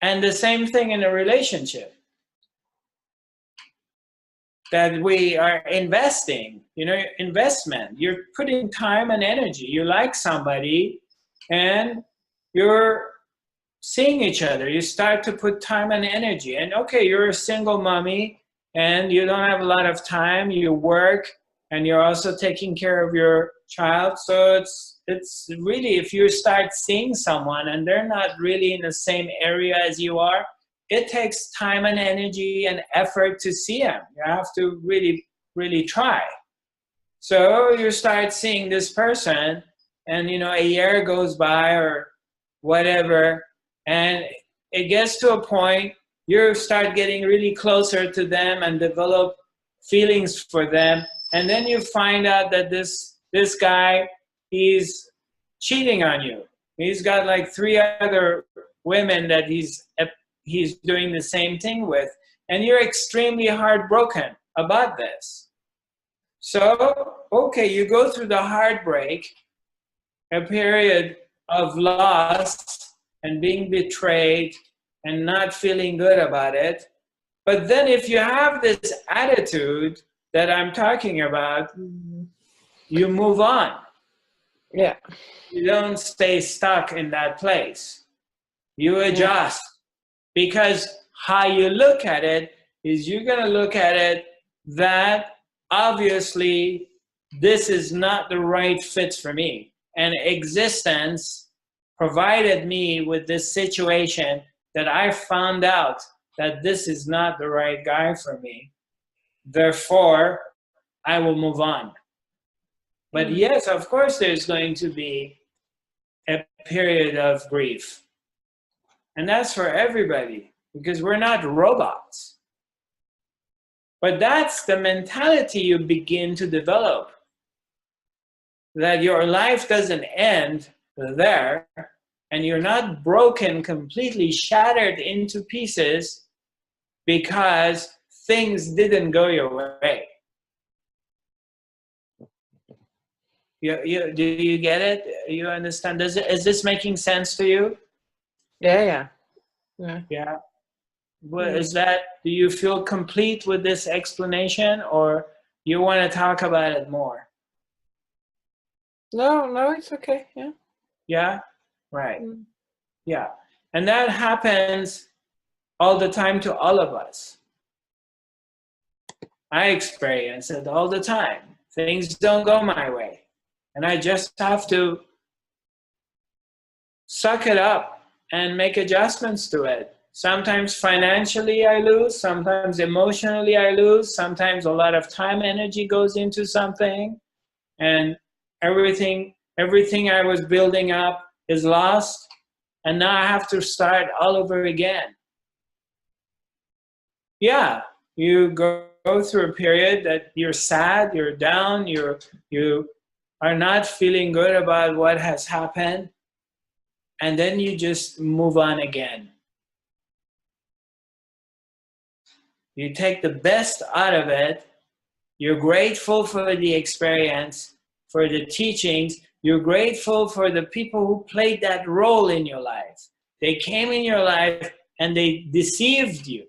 And the same thing in a relationship. That we are investing, investment. You're putting time and energy. You like somebody and you're seeing each other. You start to put time and energy. And okay, you're a single mommy and you don't have a lot of time. You work and you're also taking care of your child. So it's really, if you start seeing someone and they're not really in the same area as you are, it takes time and energy and effort to see them. You have to really, really try. So you start seeing this person and, a year goes by or whatever, and it gets to a point you start getting really closer to them and develop feelings for them. And then you find out that this guy, he's cheating on you. He's got like 3 other women that he's doing the same thing with, and you're extremely heartbroken about this. So, okay, you go through the heartbreak, a period of loss and being betrayed and not feeling good about it. But then if you have this attitude that I'm talking about, you move on. Yeah. You don't stay stuck in that place. You adjust. Because how you look at it is you're going to look at it that obviously this is not the right fit for me. And existence provided me with this situation that I found out that this is not the right guy for me. Therefore, I will move on. But yes, of course, there's going to be a period of grief. And that's for everybody, because we're not robots. But that's the mentality you begin to develop. That your life doesn't end there, and you're not broken, completely shattered into pieces because things didn't go your way. Do you get it? You understand? Is this making sense to you? Yeah. Well, is that, do you feel complete with this explanation, or you want to talk about it more? No, it's okay. Yeah. Yeah? Right. Yeah. And that happens all the time to all of us. I experience it all the time. Things don't go my way. And I just have to suck it up and make adjustments to it. Sometimes financially I lose, sometimes emotionally I lose, sometimes a lot of time, energy goes into something, and everything I was building up is lost, and now I have to start all over again. Yeah, you go through a period that you're sad, you're down, you are not feeling good about what has happened, and then you just move on again. You take the best out of it. You're grateful for the experience, for the teachings. You're grateful for the people who played that role in your life. They came in your life and they deceived you.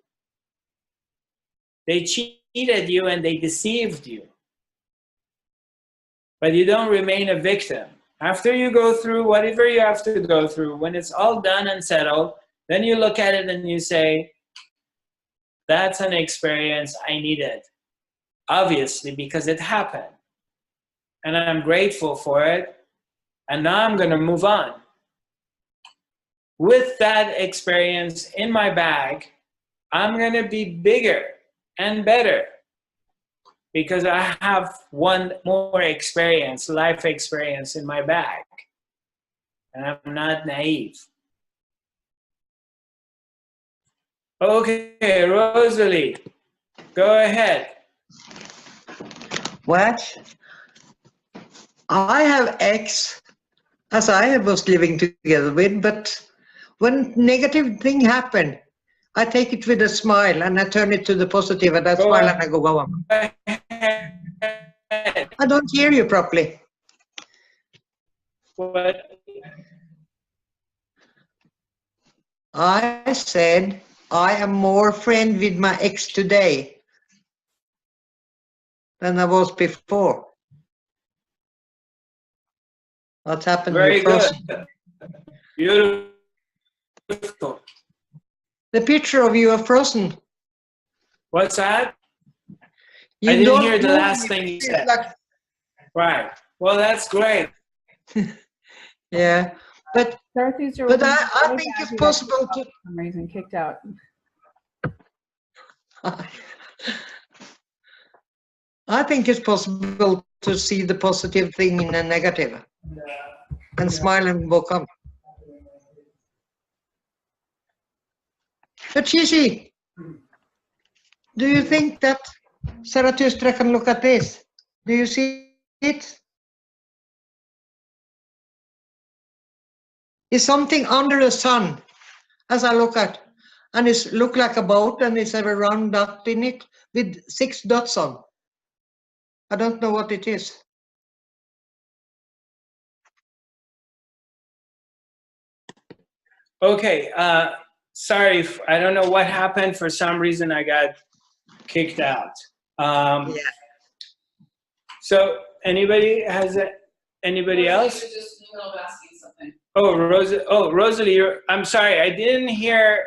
They cheated you and they deceived you. But you don't remain a victim. After you go through whatever you have to go through, when it's all done and settled, then you look at it and you say, that's an experience I needed, obviously, because it happened. And I'm grateful for it. And now I'm going to move on. With that experience in my bag, I'm going to be bigger and better because I have one more experience, life experience in my bag. And I'm not naive. Okay, Rosalie, go ahead. What? I have ex as I was living together with, but when negative thing happen, I take it with a smile and I turn it to the positive and I smile and I go on. I don't hear you properly. What? I said I am more friend with my ex today than I was before. What's happened? Very You're good. frozen. Beautiful. The picture of you are frozen. What's that? You I didn't don't hear the move, last thing you said. Right. Well, that's great. Yeah, but Zarathustra but was I think it's possible to. for some reason kicked out. I think it's possible to see the positive thing in a negative and smile and walk on. But Shishi, do you think that Zarathustra can look at this? Do you see it? Is something under the sun, as I look at, and it look like a boat and it's a round dot in it with 6 dots on. I don't know what it is. Okay. Sorry, I don't know what happened. For some reason, I got kicked out. Yeah. So, anybody has anybody else? Was just in the middle of asking something. Oh, Rosalie, I'm sorry, I didn't hear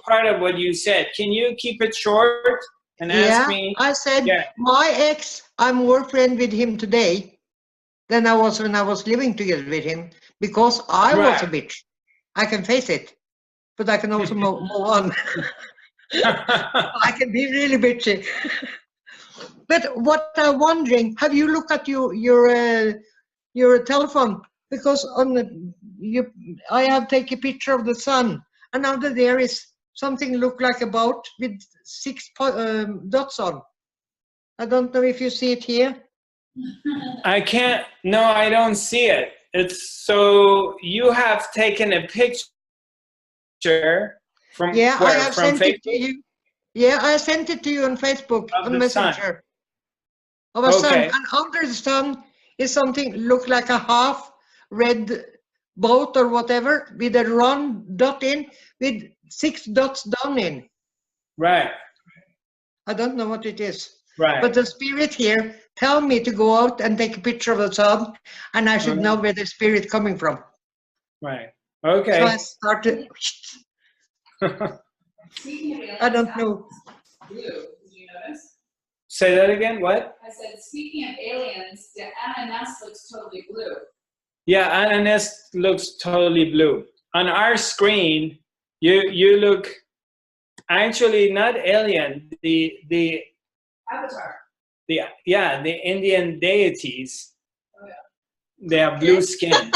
part of what you said. Can you keep it short and ask me? I said, Yeah. my ex, I'm more friend with him today than I was when I was living together with him because I was a bitch. I can face it, but I can also move on. I can be really bitchy. But what I'm wondering, have you looked at your telephone? Because on I have taken a picture of the sun, and under there is something look like a boat with 6 dots on. I don't know if you see it here. I can't, no, I don't see it. It's so you have taken a picture from Yeah, where? I have From sent Facebook? it to you. Yeah, I sent it to you on Facebook, Of on the sun. Messenger. Of a sun, Okay. and under the sun is something look like a half red boat or whatever with a round dot in with 6 dots down in. Right, I don't know what it is. right. But the spirit here tell me to go out and take a picture of the sun, and I should know where the spirit coming from. Right. So Okay. I started. I don't know. Blue, did you notice? Say that again. What? I said, speaking of aliens, the ananas looks totally blue. Yeah, ananas looks totally blue. On our screen, you look actually not alien. The Avatar. the Indian deities. Oh, yeah. They have blue skin.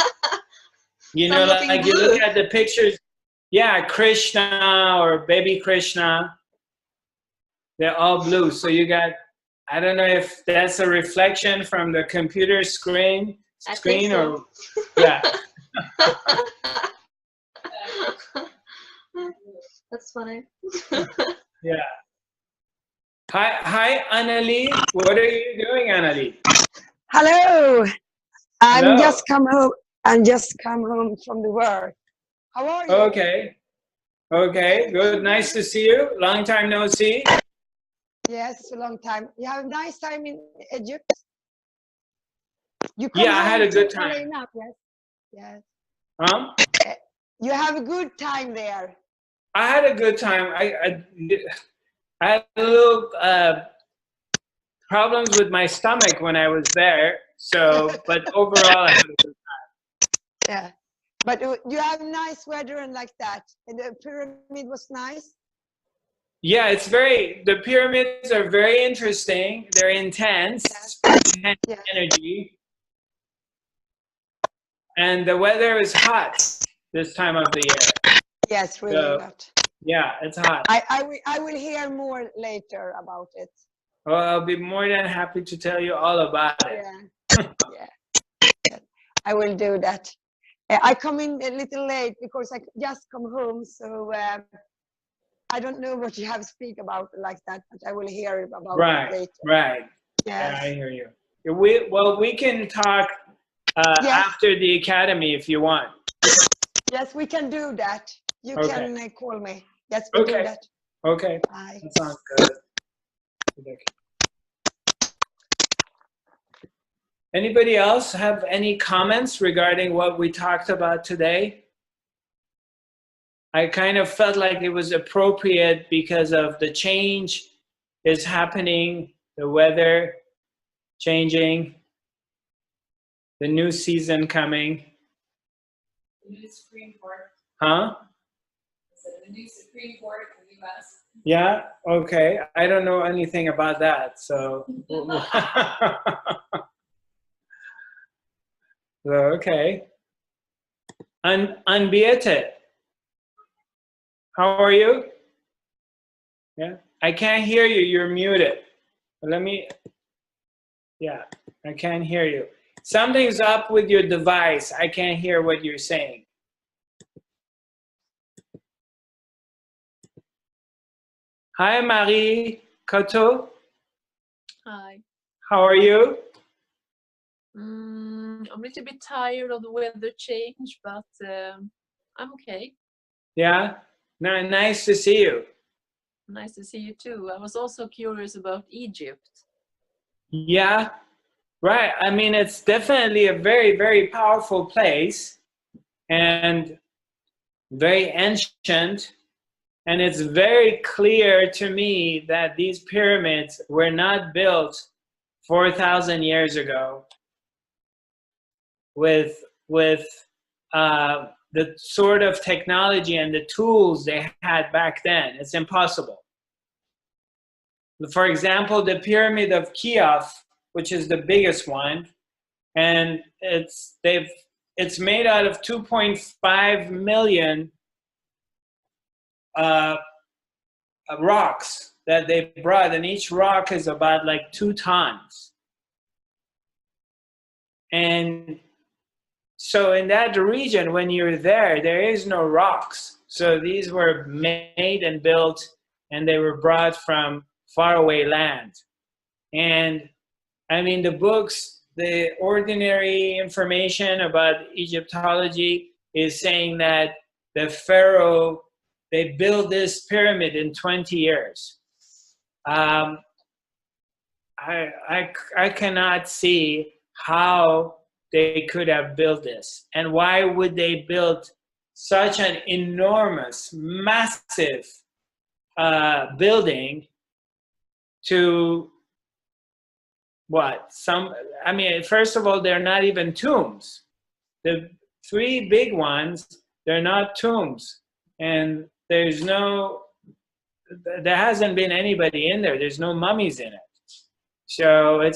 You know, like you look at the pictures. Yeah, Krishna or baby Krishna. They're all blue. So you got, I don't know if that's a reflection from the computer screen I think so. or yeah. That's funny. Yeah. Hi, Annalie. What are you doing, Annalie? Hello. I'm Hello. just come home. I'm just come home from the work. How are you? Okay. Okay. Good. Nice to see you. Long time no see. Yes, it's a long time. You have a nice time in Egypt. You Yeah, I had a good to time. LA now, yes. Yes. You have a good time there. I had a good time. I had a little problems with my stomach when I was there. So, but overall, I had a good Yeah. But you have nice weather and like that. And the pyramid was nice. Yeah, it's the pyramids are very interesting. They're intense, intense Yeah. energy. And the weather is hot this time of the year. Yes, really So, hot. yeah, it's hot. I will hear more later about it. Well, I'll be more than happy to tell you all about it. Yeah. Yeah. I will do that. I come in a little late because I just come home, so I don't know what you have to speak about like that, but I will hear about it later. Right. Yes. Yeah, I hear you. We can talk Yes. after the academy if you want. Yes, we can do that. You Okay. can call me. Yes, we do that. Okay. Bye. That sounds good. Anybody else have any comments regarding what we talked about today? I kind of felt like it was appropriate because of the change is happening, the weather changing, the new season coming. The new Supreme Court. Huh? The new Supreme Court in the U.S. Yeah, okay. I don't know anything about that, so. So, okay. Unbeate. How are you? Yeah, I can't hear you. You're muted. Let me. Yeah, I can't hear you. Something's up with your device. I can't hear what you're saying. Hi, Marie Coteau. Hi. How are you? I'm a little bit tired of the weather change, but I'm okay. Yeah, nice to see you. Nice to see you too. I was also curious about Egypt. Yeah, right. I mean, it's definitely a very, very powerful place and very ancient. And it's very clear to me that these pyramids were not built 4,000 years ago with the sort of technology and the tools they had back then. It's impossible. For example, the Pyramid of Cheops, which is the biggest one, and it's made out of 2.5 million rocks that they brought, and each rock is about like 2 tons. And so in that region, when you're there is no rocks. So these were made and built, and they were brought from faraway land. And I mean, the books, the ordinary information about Egyptology is saying that the pharaoh, they built this pyramid in 20 years. I cannot see how they could have built this. And why would they build such an enormous, massive building to what? I mean, first of all, they're not even tombs. The 3 big ones, they're not tombs. And there hasn't been anybody in there. There's no mummies in it. So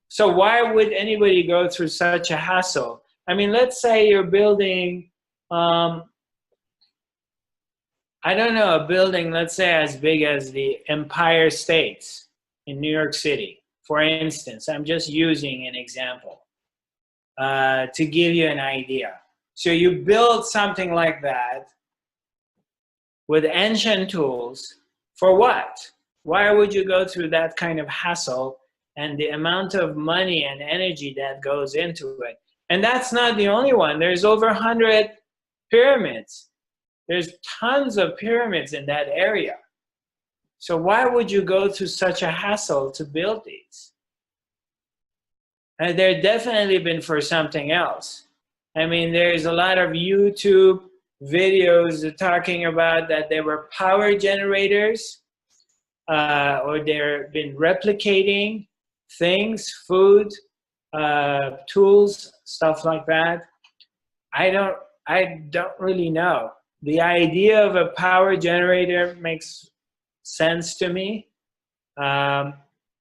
so why would anybody go through such a hassle? I mean, let's say you're building, I don't know, a building, let's say as big as the Empire State in New York City, for instance. I'm just using an example to give you an idea. So you build something like that with ancient tools for what? Why would you go through that kind of hassle and the amount of money and energy that goes into it? And that's not the only one. There's over 100 pyramids. There's tons of pyramids in that area. So why would you go through such a hassle to build these? And they're definitely been for something else. I mean, there's a lot of YouTube videos talking about that they were power generators. or they've been replicating things, food, tools, stuff like that. I don't really know. The idea of a power generator makes sense to me.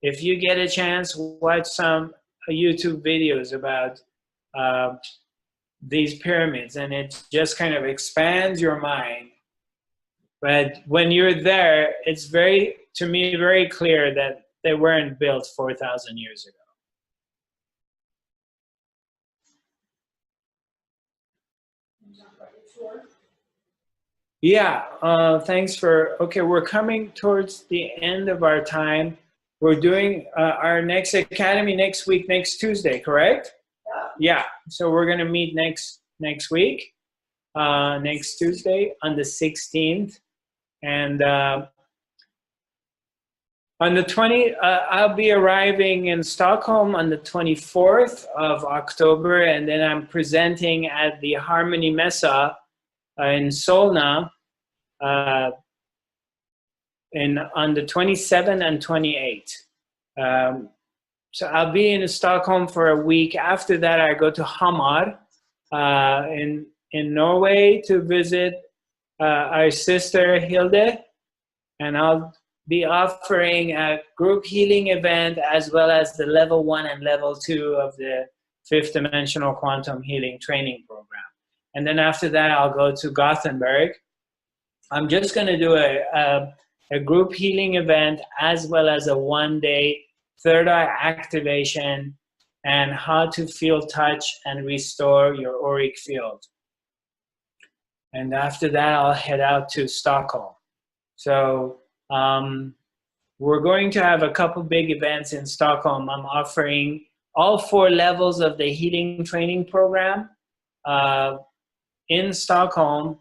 If you get a chance, watch some YouTube videos about these pyramids, and it just kind of expands your mind. But when you're there, it's to me, very clear that they weren't built 4,000 years ago. Yeah, thanks for, okay, we're coming towards the end of our time. We're doing our next academy next week, next Tuesday, correct? Yeah, so we're gonna meet next week, next Tuesday on the 16th. And on the 20th, I'll be arriving in Stockholm on the 24th of October, and then I'm presenting at the Harmony Messa in Solna on the 27th and 28th. So I'll be in Stockholm for a week. After that, I go to Hamar in Norway to visit our sister Hilde, and I'll be offering a group healing event as well as the level 1 and level 2 of the 5th dimensional quantum healing training program. And then after that, I'll go to Gothenburg. I'm just going to do a group healing event as well as a one-day third eye activation and how to feel touch and restore your auric field. And after that, I'll head out to Stockholm. So we're going to have a couple big events in Stockholm. I'm offering all 4 levels of the healing training program in Stockholm,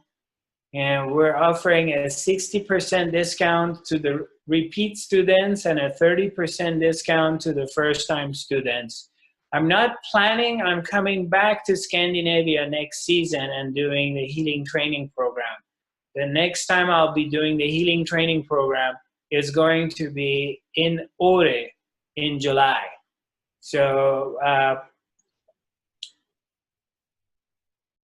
and we're offering a 60% discount to the repeat students and a 30% discount to the first-time students. I'm not planning on coming back to Scandinavia next season and doing the healing training program. The next time I'll be doing the healing training program is going to be in Åre in July. So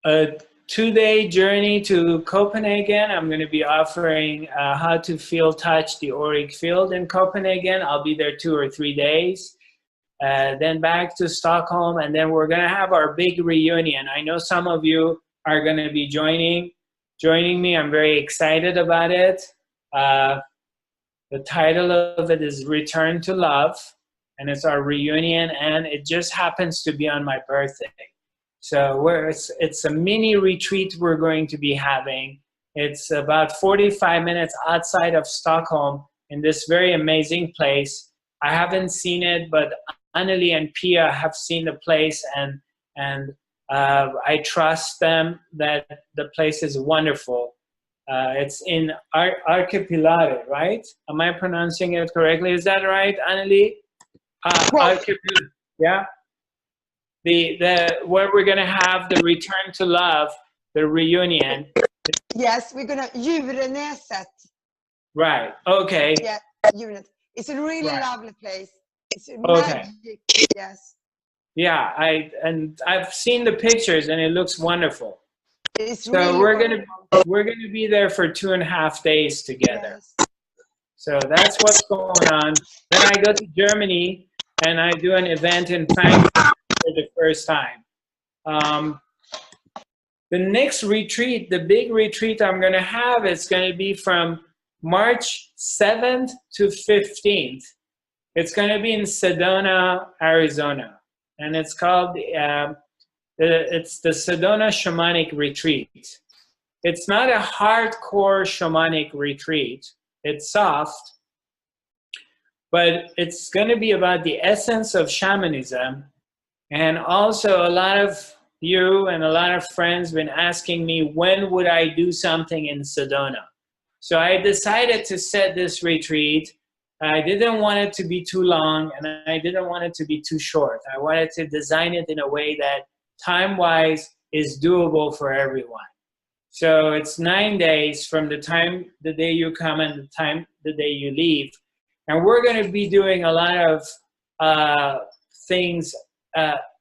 a 2-day journey to Copenhagen. I'm going to be offering how to feel touch the auric field in Copenhagen. I'll be there 2 or 3 days. Then back to Stockholm, and then we're going to have our big reunion. I know some of you are going to be joining me. I'm very excited about it. The title of it is Return to Love, and it's our reunion, and it just happens to be on my birthday. So it's a mini retreat we're going to be having. It's about 45 minutes outside of Stockholm in this very amazing place. I haven't seen it, but Anneli and Pia have seen the place, and I trust them that the place is wonderful. It's in Archipelago, right? Am I pronouncing it correctly? Is that right, Anneli? Archipelago, yeah. Where we're gonna have the Return to Love, the reunion. Yes, we're gonna Djurnäset. Right. Okay. Yeah, Djurnäset. It's a really lovely place. It's Okay. magic. Yes. Yeah, I've seen the pictures and it looks wonderful. It's So really we're wonderful. gonna be there for 2.5 days together. Yes. So that's what's going on. Then I go to Germany and I do an event in Frankfurt for the first time. The next retreat, the big retreat I'm gonna have, it's gonna be from March 7th to 15th. It's gonna be in Sedona, Arizona. And it's called, it's the Sedona Shamanic Retreat. It's not a hardcore shamanic retreat. It's soft, but it's going to be about the essence of shamanism. And also a lot of you and a lot of friends been asking me, when would I do something in Sedona? So I decided to set this retreat. I didn't want it to be too long, and I didn't want it to be too short. I wanted to design it in a way that time-wise is doable for everyone. So it's 9 days from the day you come and the day you leave. And we're going to be doing a lot of things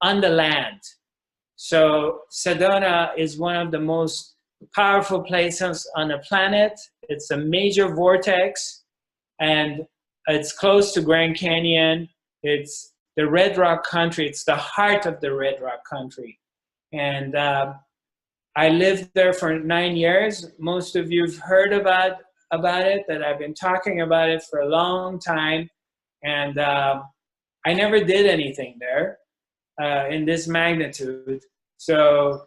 on the land. So Sedona is one of the most powerful places on the planet. It's a major vortex, and it's close to Grand Canyon. It's the Red Rock country. It's the heart of the Red Rock country. And I lived there for 9 years. Most of you have heard about it, that I've been talking about it for a long time. And I never did anything there in this magnitude. So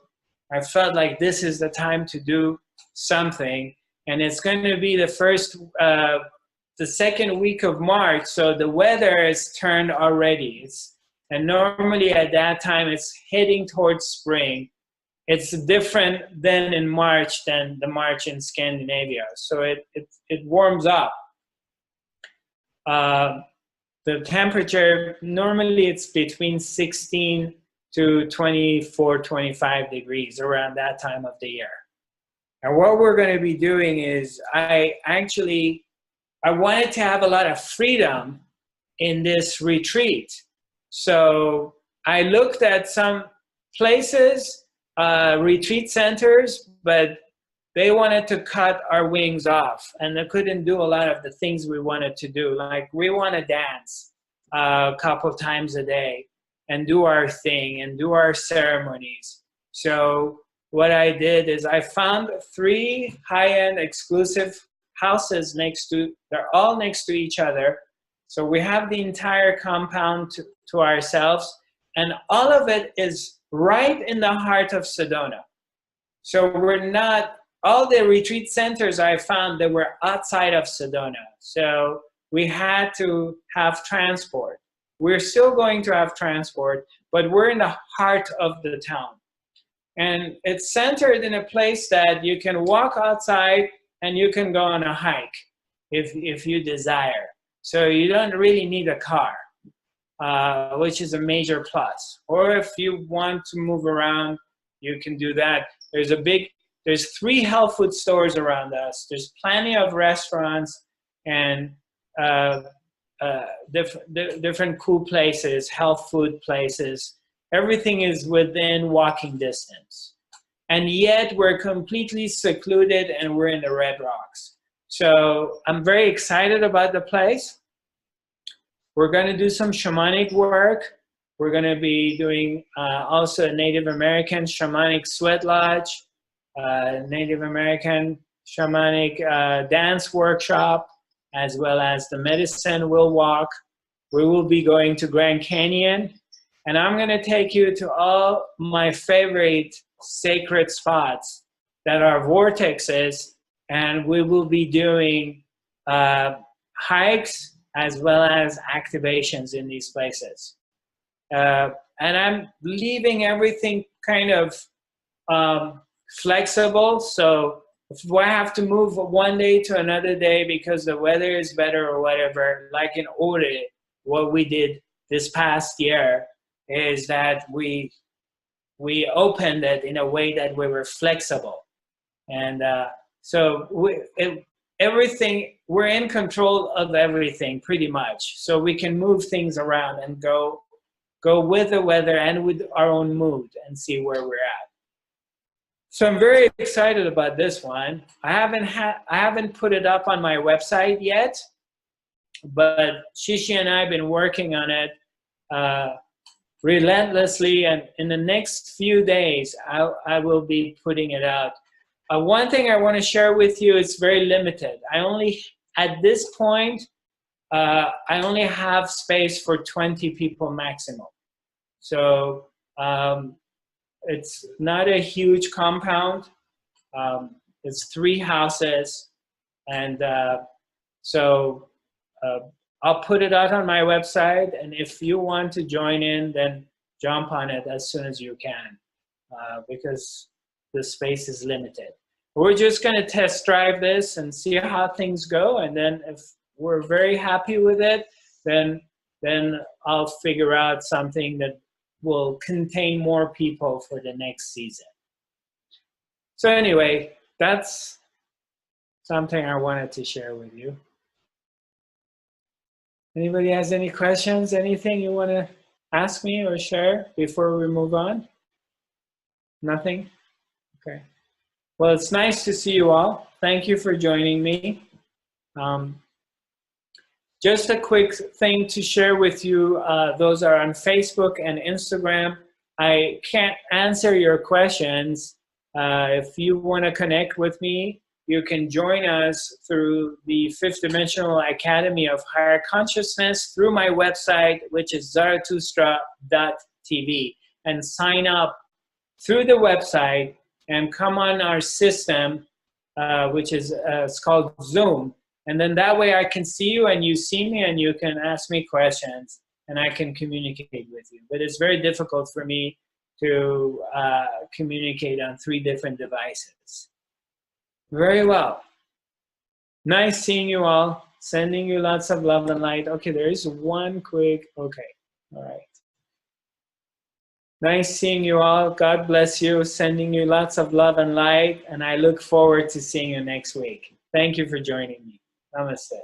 I felt like this is the time to do something. And it's going to be the second week of March. So the weather is turned already. And normally at that time, it's heading towards spring. It's different than in March than the March in Scandinavia. So it warms up. The temperature, normally it's between 16 to 24, 25 degrees around that time of the year. And what we're going to be doing is I wanted to have a lot of freedom in this retreat. So I looked at some places, retreat centers, but they wanted to cut our wings off, and they couldn't do a lot of the things we wanted to do. Like, we want to dance a couple times a day and do our thing and do our ceremonies. So what I did is I found 3 high-end exclusive houses they're all next to each other. So we have the entire compound to ourselves, and all of it is right in the heart of Sedona. So we're not, all the retreat centers I found that were outside of Sedona. So we had to have transport. We're still going to have transport, but we're in the heart of the town. And it's centered in a place that you can walk outside and you can go on a hike if you desire. So you don't really need a car, which is a major plus. Or if you want to move around, you can do that. There's 3 health food stores around us. There's plenty of restaurants and different cool places, health food places. Everything is within walking distance. And yet we're completely secluded and we're in the Red Rocks. So I'm very excited about the place. We're going to do some shamanic work. We're going to be doing also a Native American shamanic sweat lodge, Native American shamanic dance workshop, as well as the medicine will walk. We will be going to Grand Canyon, and I'm going to take you to all my favorite sacred spots that are vortexes, and we will be doing hikes as well as activations in these places. And I'm leaving everything kind of flexible. So if I have to move one day to another day because the weather is better or whatever, like in Ore, what we did this past year is that we opened it in a way that we were flexible. And so everything, we're in control of everything pretty much. So we can move things around and go with the weather and with our own mood and see where we're at. So I'm very excited about this one. I haven't put it up on my website yet, but Shishi and I have been working on it relentlessly, and in the next few days, I will be putting it out. One thing I want to share with you is very limited. At this point, I only have space for 20 people maximum. So it's not a huge compound. It's 3 houses. And so I'll put it out on my website. And if you want to join in, then jump on it as soon as you can, because the space is limited. We're just going to test drive this and see how things go. And then if we're very happy with it, then I'll figure out something that will contain more people for the next season. So anyway, that's something I wanted to share with you. Anybody has any questions? Anything you want to ask me or share before we move on? Nothing? Okay. Well, it's nice to see you all. Thank you for joining me. Just a quick thing to share with you. Those are on Facebook and Instagram. I can't answer your questions. If you want to connect with me, you can join us through the Fifth Dimensional Academy of Higher Consciousness through my website, which is Zarathustra.tv, and sign up through the website and come on our system, which is it's called Zoom. And then that way I can see you and you see me and you can ask me questions and I can communicate with you. But it's very difficult for me to communicate on 3 different devices. Very well. Nice seeing you all. Sending you lots of love and light. Okay, there is one quick, okay, all right. Nice seeing you all. God bless you. Sending you lots of love and light. And I look forward to seeing you next week. Thank you for joining me. Namaste.